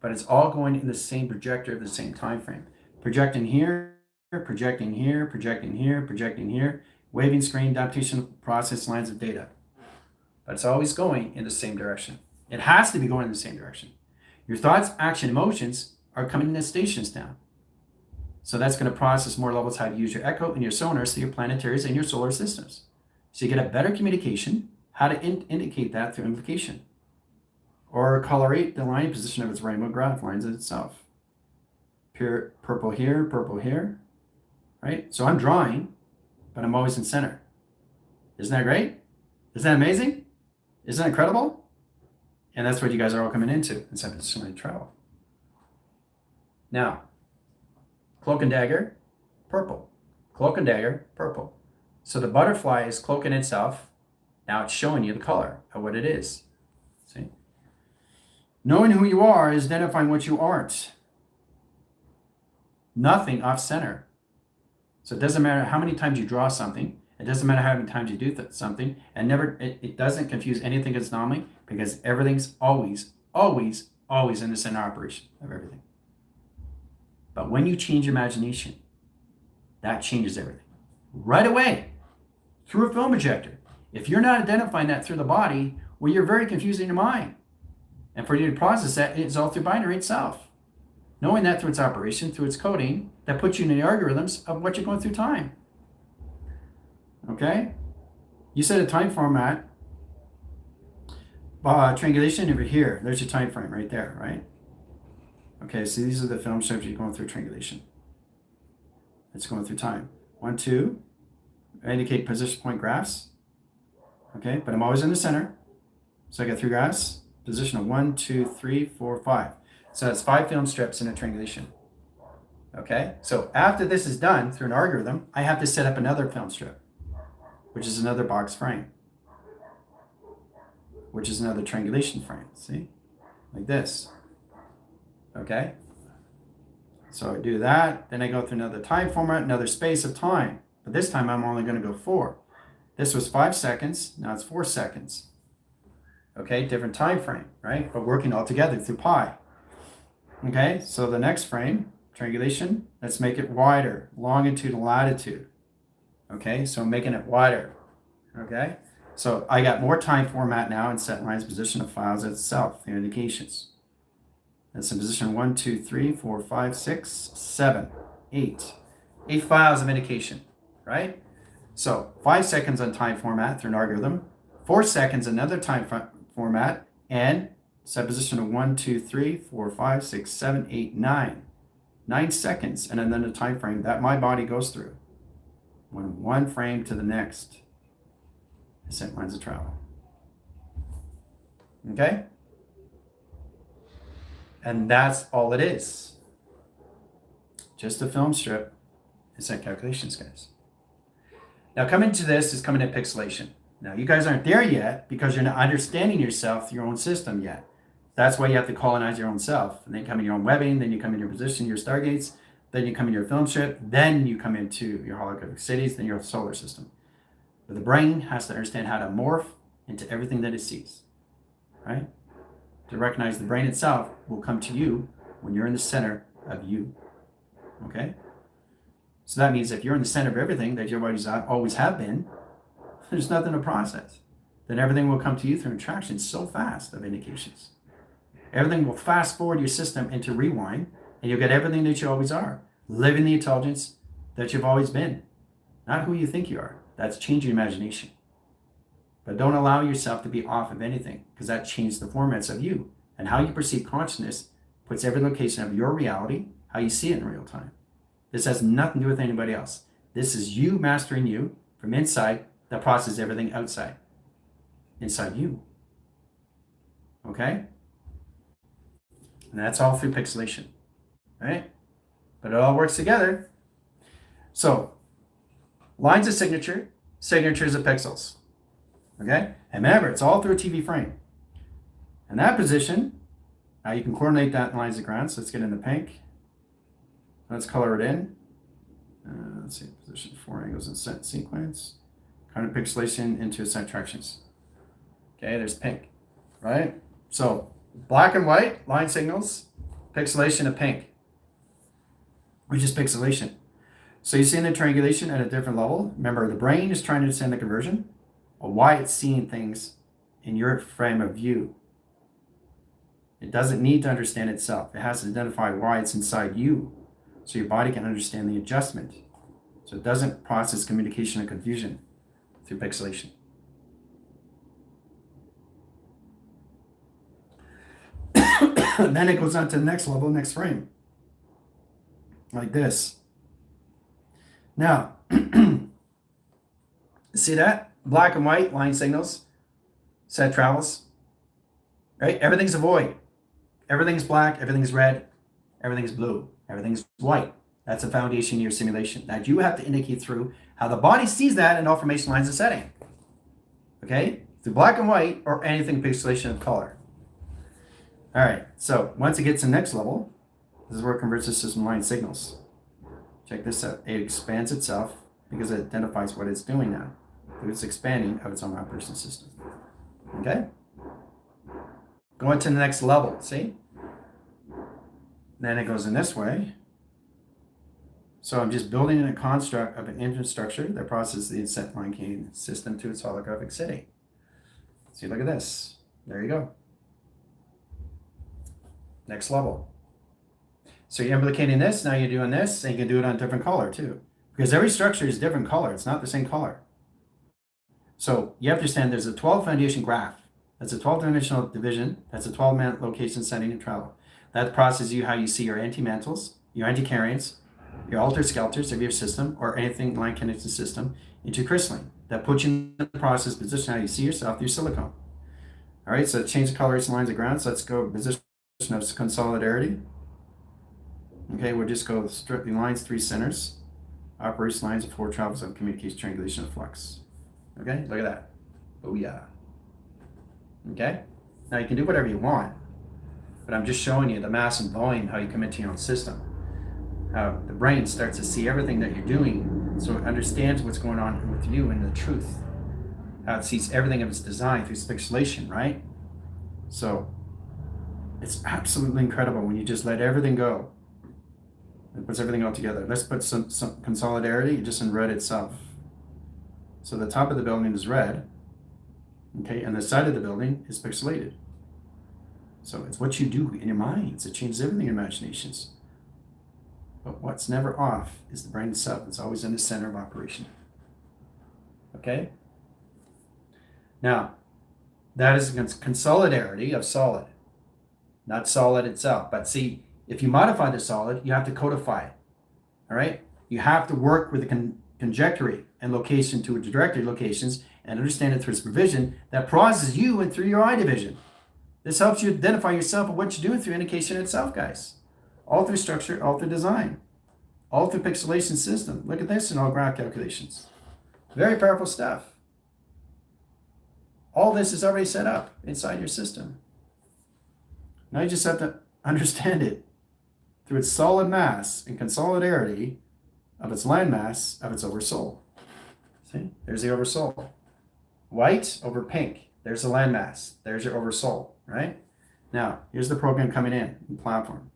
But it's all going in the same projector at the same time frame. Projecting here, projecting here, projecting here, projecting here, waving screen, adaptation process, lines of data. But it's always going in the same direction. It has to be going in the same direction. Your thoughts, action, emotions are coming in the stations now. So that's going to process more levels how to use your echo and your sonar, so your planetaries and your solar systems. So you get a better communication, how to indicate that through invocation. Or colorate the line position of its rainbow graph lines itself. Pure purple here, right? So I'm drawing, but I'm always in center. Isn't that great? Isn't that amazing? Isn't that incredible? And that's what you guys are all coming into in set position of travel. Now, cloak and dagger, purple. Cloak and dagger, purple. So the butterfly is cloaking itself. Now it's showing you the color of what it is. See? Knowing who you are is identifying what you aren't. Nothing off center. So it doesn't matter how many times you draw something. It doesn't matter how many times you do something. And it doesn't confuse anything as anomaly, because everything's always, always, always in the center operation of everything. But when you change your imagination, that changes everything. Right away, through a film projector. If you're not identifying that through the body, well, you're very confused in your mind. And for you to process that, it's all through binary itself. Knowing that through its operation, through its coding, that puts you in the algorithms of what you're going through time. Okay? You set a time format. Triangulation over here. There's your time frame right there, right? Okay, so these are the film strips you're going through triangulation. It's going through time. 1, 2. Indicate position point graphs. Okay, but I'm always in the center. So I got 3 graphs. Position of 1, 2, 3, 4, 5. So that's 5 film strips in a triangulation. Okay, so after this is done through an algorithm, I have to set up another film strip. which is another box frame, which is another triangulation frame. See? Like this. Okay? So I do that, then I go through another time format, another space of time. But this time I'm only going to go 4. This was 5 seconds, now it's 4 seconds. Okay, different time frame, right? But working all together through pi. Okay, so the next frame, triangulation, let's make it wider, longitude and latitude. Okay, so I'm making it wider. Okay, so I got more time format now and set lines position of files itself, the indications. That's in position 1, 2, 3, 4, 5, 6, 7, 8. 8 files of indication, right? So 5 seconds on time format through an algorithm, 4 seconds another time format, and set position of 1, 2, 3, 4, 5, 6, 7, 8, 9. 9 seconds, and then the time frame that my body goes through. One frame to the next. I set lines of travel. Okay? And that's all it is. Just a film strip. It's not calculations, guys. Now coming to this is coming to pixelation. Now you guys aren't there yet because you're not understanding yourself, your own system yet. That's why you have to colonize your own self. And then come in your own webbing, then you come in your position, your stargates, then you come in your film strip, then you come into your holographic cities, then your solar system. But the brain has to understand how to morph into everything that it sees, right? To recognize the brain itself will come to you when you're in the center of you, okay? So that means if you're in the center of everything that you always have been, there's nothing to process. Then everything will come to you through attraction so fast of indications. Everything will fast forward your system into rewind, and you'll get everything that you always are. Living the intelligence that you've always been. Not who you think you are. That's changing your imagination. But don't allow yourself to be off of anything, because that changes the formats of you. And how you perceive consciousness puts every location of your reality, how you see it in real time. This has nothing to do with anybody else. This is you mastering you from inside that processes everything outside. Inside you. Okay? And that's all through pixelation. Right? But it all works together. So, lines of signature, signatures of pixels. Okay? And remember, it's all through a TV frame. And that position, now you can coordinate that in lines of ground. So let's get into pink. Let's color it in. Let's see, position 4 angles in set sequence. Kind of pixelation into set directions. Okay, there's pink, right? So black and white, line signals, pixelation of pink, which is pixelation. So you see in the triangulation at a different level. Remember, the brain is trying to understand the conversion of why it's seeing things in your frame of view. It doesn't need to understand itself. It has to identify why it's inside you, so your body can understand the adjustment. So it doesn't process communication and confusion through pixelation. And then it goes on to the next level, next frame. Like this. Now, see that? Black and white, line signals, set travels. Right? Everything's a void. Everything's black, everything's red, everything's blue, everything's white. That's the foundation of your simulation that you have to indicate through how the body sees that in all formation lines of setting. Okay? Through black and white or anything pixelation of color. All right, so once it gets to the next level, this is where it converts the system line signals. Check this out. It expands itself because it identifies what it's doing now. It's expanding of its own operation system. Okay? Going to the next level, see? Then it goes in this way. So I'm just building in a construct of an infrastructure that processes the set line keying system to its holographic city. See, look at this. There you go. Next level. So you're implicating this, now you're doing this, and you can do it on a different color too. Because every structure is different color, it's not the same color. So you have to understand there's a 12 foundation graph. That's a 12-dimensional division. That's a 12-man location, setting, and travel. That processes you how you see your anti-mantles, your anti-carrions, your alter-skelters of your system, or anything line connected system, into crystalline. That puts you in the process position how you see yourself through silicone. All right, so change the colors and lines of ground. So let's go position of consolidarity. Okay, we'll just go strictly lines, 3 centers, operation lines of 4 travels of communication, triangulation, and flux. Okay, look at that. Booyah. Okay, now you can do whatever you want, but I'm just showing you the mass and volume, how you come into your own system, how the brain starts to see everything that you're doing, so it understands what's going on with you and the truth, how it sees everything of its design through spixulation, right? So it's absolutely incredible when you just let everything go. It puts everything all together. Let's put some consolidarity just in red itself. So the top of the building is red, okay, and the side of the building is pixelated. So it's what you do in your minds. It changes everything in imaginations. But what's never off is the brain itself. It's always in the center of operation. Okay? Now, that is a consolidarity of solid, not solid itself. But see, if you modify the solid, you have to codify it. All right? You have to work with the conjecture and location to directory locations and understand it through supervision that processes you and through your eye division. This helps you identify yourself and what you're doing through indication itself, guys. All through structure, all through design, all through pixelation system. Look at this in all graph calculations. Very powerful stuff. All this is already set up inside your system. Now you just have to understand it through its solid mass and consolidarity of its landmass of its oversoul. See, there's the oversoul. White over pink. There's the landmass. There's your oversoul, right? Now, here's the program coming in platform.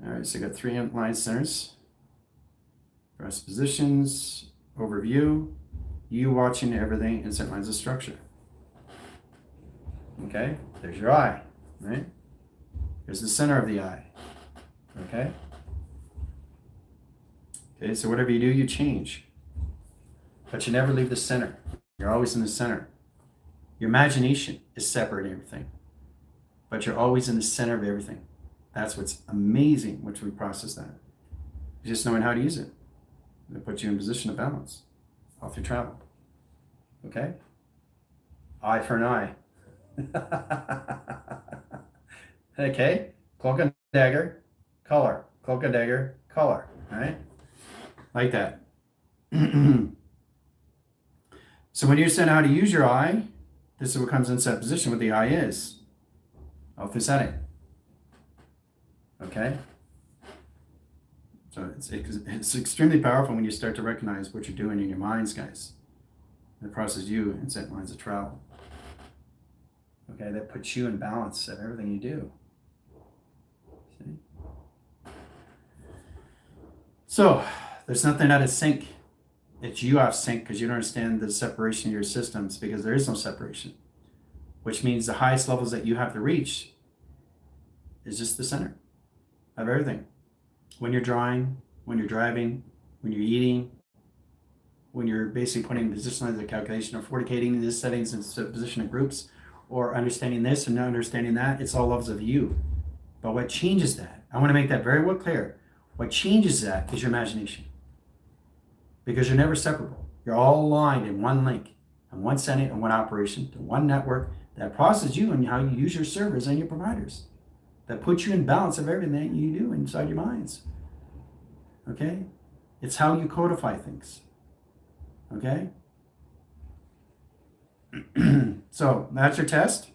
All right, so you got 3 line centers, press positions, overview, you watching everything in set lines of structure. Okay, there's your eye, right? Here's the center of the eye. Okay? Okay, so whatever you do, you change. But you never leave the center. You're always in the center. Your imagination is separating everything, but you're always in the center of everything. That's what's amazing, which we process that. Just knowing how to use it. It puts you in position of balance all through travel. Okay? Eye for an eye. Okay? Cloak and dagger, color. Cloak and dagger, color. All right? Like that. So when you understand how to use your eye, this is what comes in set position, what the eye is. All through setting. Okay? So it's extremely powerful when you start to recognize what you're doing in your minds, guys. That processes you in set lines of travel. Okay, that puts you in balance of everything you do. See? So there's nothing out of sync. It's you off sync because you don't understand the separation of your systems, because there is no separation. Which means the highest levels that you have to reach is just the center of everything. When you're drawing, when you're driving, when you're eating, when you're basically putting position lines of calculation or forticating these settings in position of groups, or understanding this and not understanding that, it's all levels of you. But what changes that, I want to make that very well clear, what changes that is your imagination. Because you're never separable. You're all aligned in one link, and one setting, and one operation, to one network that processes you and how you use your servers and your providers. That puts you in balance of everything you do inside your minds. Okay? It's how you codify things. Okay? So, that's your test.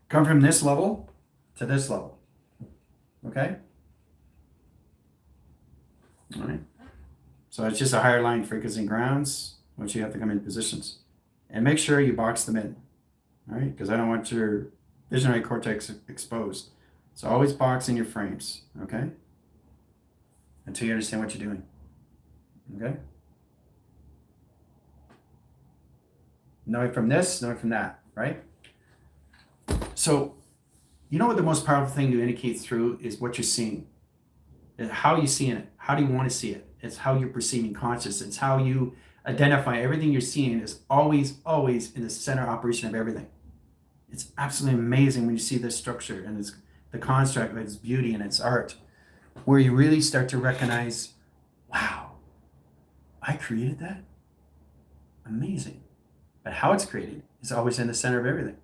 Come from this level to this level. Okay? All right. So it's just a higher line frequency and grounds, which you have to come in positions. And make sure you box them in. All right? Because I don't want your visionary cortex exposed. So always box in your frames. Okay? Until you understand what you're doing. Okay? Knowing from this, knowing from that, right? So, you know what the most powerful thing to indicate through is what you're seeing. How are you seeing it? How do you want to see it? It's how you're perceiving consciousness. It's how you identify everything you're seeing is always, always in the center operation of everything. It's absolutely amazing when you see this structure and it's the construct with its beauty and its art, where you really start to recognize, wow, I created that? Amazing. But how it's created is always in the center of everything.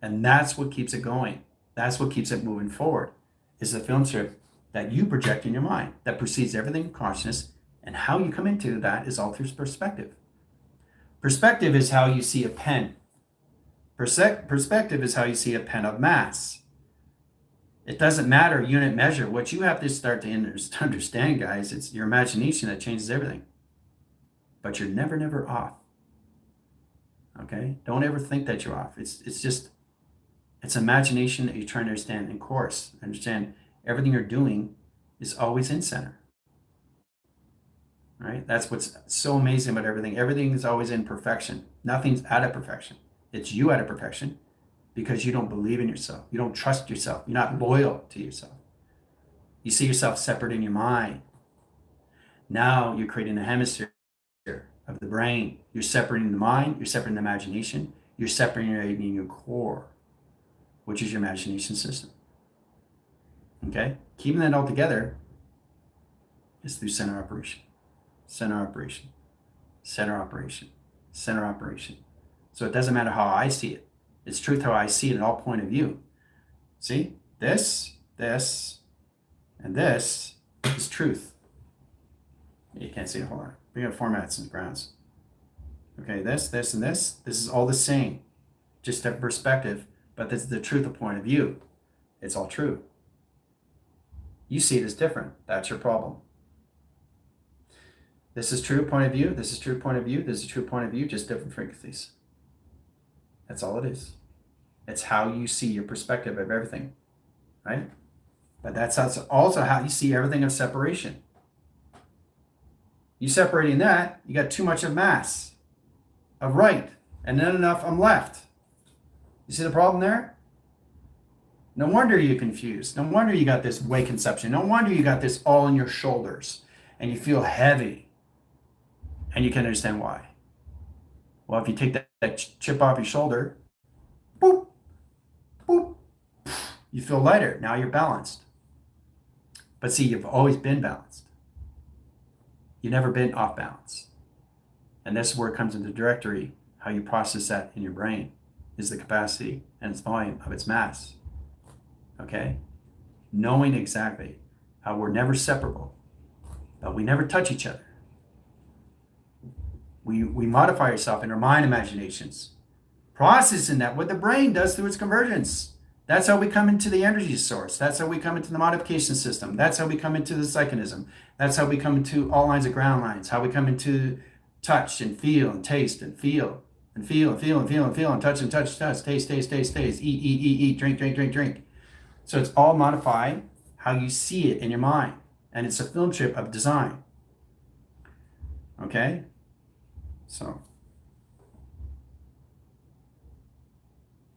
And that's what keeps it going. That's what keeps it moving forward, is the film strip that you project in your mind that perceives everything in consciousness And how you come into that is all through perspective. Perspective is how you see a pen. Perspective is how you see a pen of mass. It doesn't matter unit measure. What you have to start to understand, guys, it's your imagination that changes everything. But you're never off. Okay? Don't ever think that you're off. It's imagination that you're trying to understand in course. Understand everything you're doing is always in center. Right? That's what's so amazing about everything. Everything is always in perfection. Nothing's out of perfection. It's you out of perfection because you don't believe in yourself. You don't trust yourself. You're not loyal to yourself. You see yourself separate in your mind. Now you're creating a hemisphere of the brain. You're separating the mind. You're separating the imagination. You're separating your core, which is your imagination system. Okay? Keeping that all together is through center operation. Center operation, center operation, center operation. So it doesn't matter how I see it. It's truth how I see it in all point of view. See? This, and this is truth. You can't see it. Hold on. Bring up formats and grounds. Okay, this, and this is all the same. Just a perspective, but this is the truth of point of view. It's all true. You see it as different. That's your problem. This is true point of view. This is true point of view. This is true point of view. Just different frequencies. That's all it is. It's how you see your perspective of everything, right? But that's also how you see everything of separation. You separating that, you got too much of mass, of right, and not enough of left. You see the problem there? No wonder you're confused. No wonder you got this way conception. No wonder you got this all on your shoulders and you feel heavy. And you can understand why. Well, if you take that chip off your shoulder, boop, boop, you feel lighter. Now you're balanced. But see, you've always been balanced. You've never been off balance. And this is where it comes into the directory. How you process that in your brain is the capacity and its volume of its mass. Okay? Knowing exactly how we're never separable, but we never touch each other. We modify ourselves in our mind imaginations, processing that what the brain does through its convergence. That's how we come into the energy source. That's how we come into the modification system. That's how we come into the psychonism. That's how we come into all lines of ground lines. How we come into touch and feel and taste and feel and feel and feel and feel and feel and touch, taste, eat, drink. So it's all modified how you see it in your mind. And it's a film chip of design. Okay? So,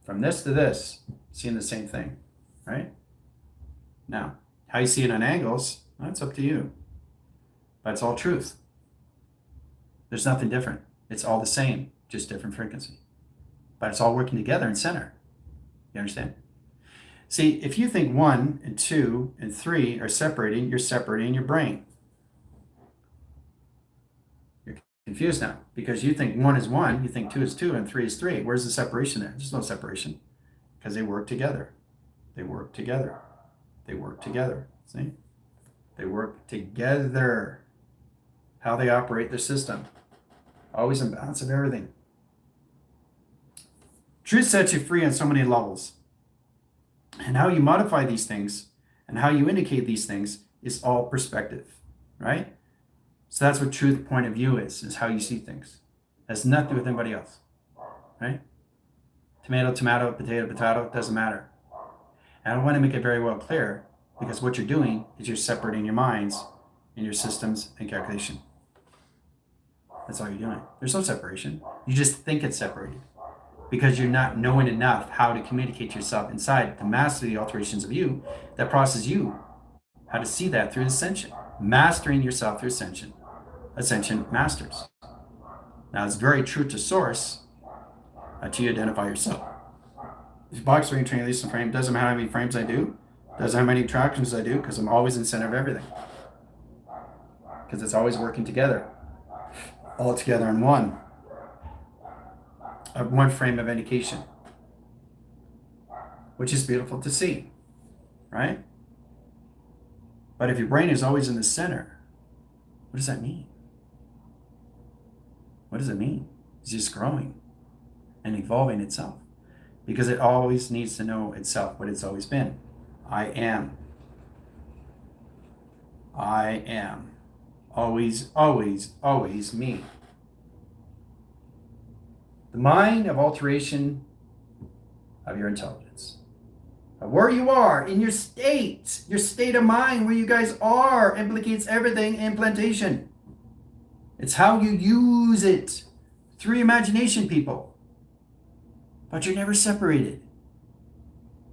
from this to this, seeing the same thing, right? Now, how you see it on angles, that's up to you. But it's all truth. There's nothing different. It's all the same, just different frequency. But it's all working together in center. You understand? See, if you think 1 and 2 and 3 are separating, you're separating your brain. Confused now because you think 1 is 1, you think 2 is 2, and 3 is 3. Where's the separation there? There's no separation because they work together. They work together. They work together. See? They work together. How they operate their system. Always in balance of everything. Truth sets you free on so many levels. And how you modify these things and how you indicate these things is all perspective, right? So that's what truth point of view is how you see things. It has nothing to do with anybody else, right? Tomato, potato, doesn't matter. And I want to make it very well clear because what you're doing is you're separating your minds and your systems and calculation. That's all you're doing. There's no separation. You just think it's separated because you're not knowing enough how to communicate yourself inside to master the alterations of you that process you, how to see that through ascension. Mastering yourself through ascension. Ascension masters. Now it's very true to source until you identify yourself. If box ring training release and frame doesn't matter how many frames I do, doesn't how many tractions I do, because I'm always in the center of everything. Because it's always working together. All together in one. One frame of indication. Which is beautiful to see. Right? But if your brain is always in the center, What does that mean? What does it mean? It's just growing and evolving itself, because it always needs to know itself what it's always been. I am. I am. Always, always, always me. The mind of alteration of your intelligence. Where you are in your state of mind, where you guys are, implicates everything in plantation. It's how you use it through imagination, people. But you're never separated.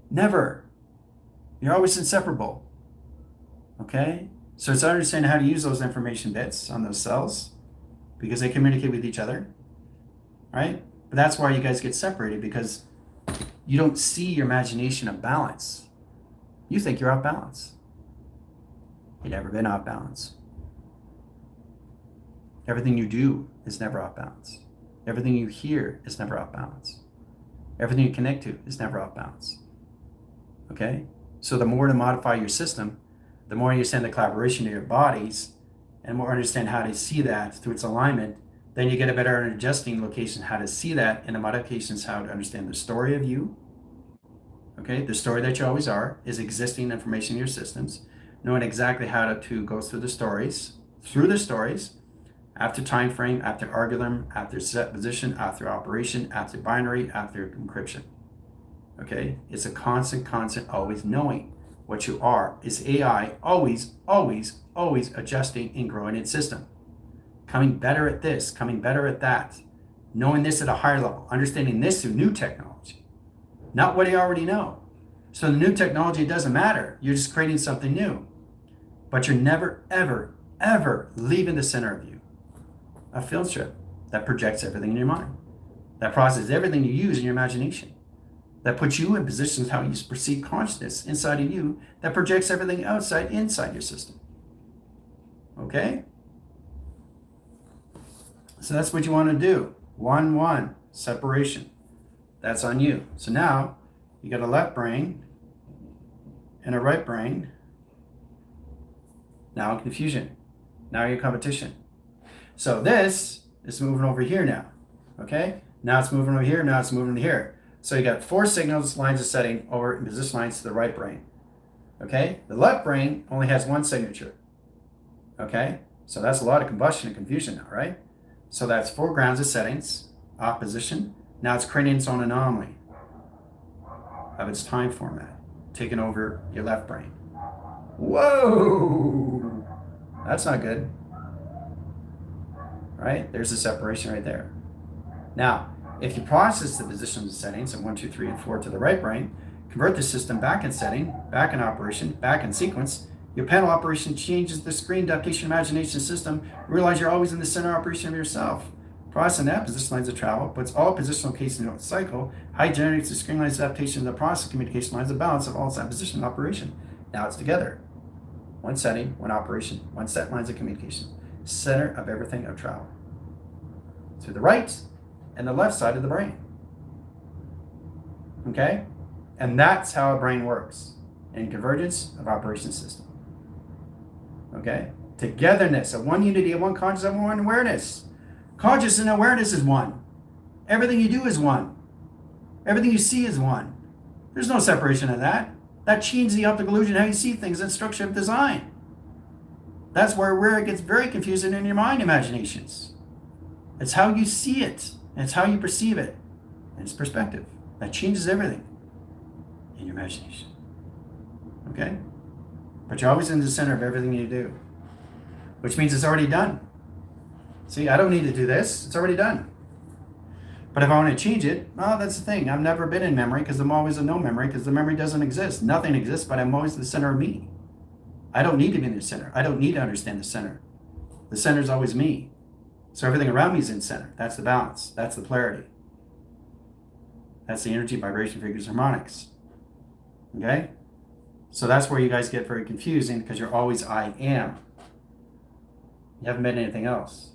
Never. You're always inseparable. Okay? So it's understanding how to use those information bits on those cells, because they communicate with each other, right? But that's why you guys get separated, because you don't see your imagination of balance. You think you're off balance. You've never been off balance. Everything you do is never off balance. Everything you hear is never off balance. Everything you connect to is never off balance. Okay? So the more to modify your system, the more you understand the collaboration of your bodies, and more understand how to see that through its alignment, then you get a better adjusting location, how to see that, and the modifications, how to understand the story of you. Okay, the story that you always are is existing information in your systems, knowing exactly how to go through the stories, after time frame, after algorithm, after set position, after operation, after binary, after encryption. Okay, it's a constant, always knowing what you are. Is AI always, always, always adjusting and growing its system, coming better at this, coming better at that, knowing this at a higher level, understanding this through new technology, not what you already know. So the new technology doesn't matter. You're just creating something new, but you're never, ever, ever leaving the center of you. A field strip that projects everything in your mind, that processes everything you use in your imagination, that puts you in positions how you perceive consciousness inside of you, that projects everything outside inside your system. Okay? So that's what you want to do. 1-1, separation. That's on you. So now you got a left brain and a right brain. Now confusion. Now your competition. So this is moving over here now. Okay? Now it's moving over here. Now it's moving to here. So you got 4 signals, lines of setting over in position lines to the right brain. Okay? The left brain only has 1 signature. Okay? So that's a lot of combustion and confusion now, right? So that's 4 grounds of settings, off position. Now it's creating its own anomaly of its time format, taking over your left brain. Whoa! That's not good. Right? There's a separation right there. Now, if you process the positions and settings of 1, 2, 3, and 4 to the right brain, convert the system back in setting, back in operation, back in sequence, your panel operation changes the screen adaptation imagination system. Realize you're always in the center operation of yourself. Processing that position lines of travel, puts all positional locations in a cycle, high generates the screen lines adaptation of the process communication lines of balance of all that position operation. Now it's together. 1 setting, 1 operation, 1 set lines of communication. Center of everything of travel. To the right and the left side of the brain. Okay? And that's how a brain works in convergence of operation system. Okay? Togetherness of 1 unity, of 1 consciousness, of 1 awareness. Consciousness and awareness is 1. Everything you do is 1. Everything you see is 1. There's no separation of that. That changes the optical illusion, how you see things, and structure of design. That's where it gets very confusing in your mind imaginations. It's how you see it, and it's how you perceive it, and it's perspective. That changes everything in your imagination. Okay? But you're always in the center of everything you do, which means it's already done. See, I don't need to do this. It's already done. But if I want to change it, well, that's the thing. I've never been in memory because I'm always in no memory because the memory doesn't exist. Nothing exists, but I'm always the center of me. I don't need to be in the center. I don't need to understand the center. The center is always me. So everything around me is in center. That's the balance. That's the polarity. That's the energy, vibration, figures, harmonics. Okay? So that's where you guys get very confusing because you're always I am. You haven't been anything else.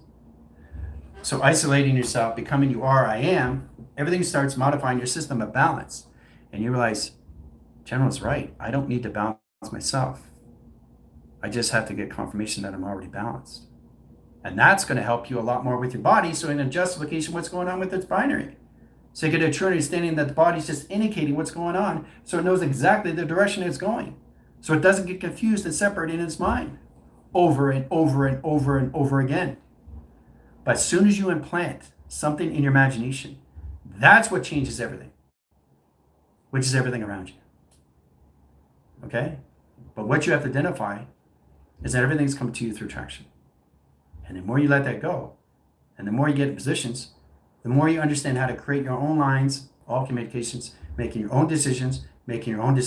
So isolating yourself, becoming you are, I am, everything starts modifying your system of balance. And you realize, General's right. I don't need to balance myself. I just have to get confirmation that I'm already balanced. And that's going to help you a lot more with your body. So in a justification, what's going on with its binary. So you get a true understanding that the body's just indicating what's going on, so it knows exactly the direction it's going. So it doesn't get confused and separated in its mind over and over and over and over again. But as soon as you implant something in your imagination, that's what changes everything, which is everything around you. Okay? But what you have to identify is that everything's coming to you through traction. And the more you let that go, and the more you get in positions, the more you understand how to create your own lines, all communications, making your own decisions, making your own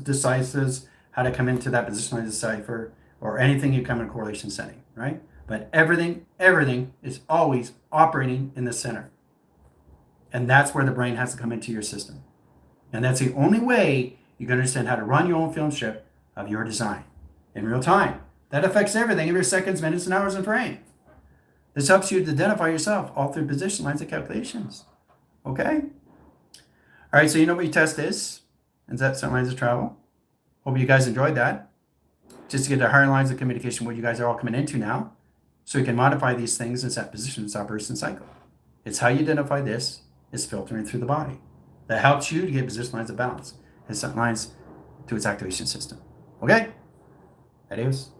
decisives, how to come into that position line decipher, or anything you come in a correlation setting, right? But everything is always operating in the center. And that's where the brain has to come into your system. And that's the only way you can understand how to run your own film strip of your design in real time. That affects everything, every seconds, minutes, and hours, and frame. This helps you to identify yourself all through position lines and calculations. Okay? All right, so you know what your test is. And that's set lines of travel. Hope you guys enjoyed that. Just to get the higher lines of communication, what you guys are all coming into now, so you can modify these things and set positions, operation cycle. It's how you identify this is filtering through the body. That helps you to get position lines of balance and set lines to its activation system. Okay? Adios.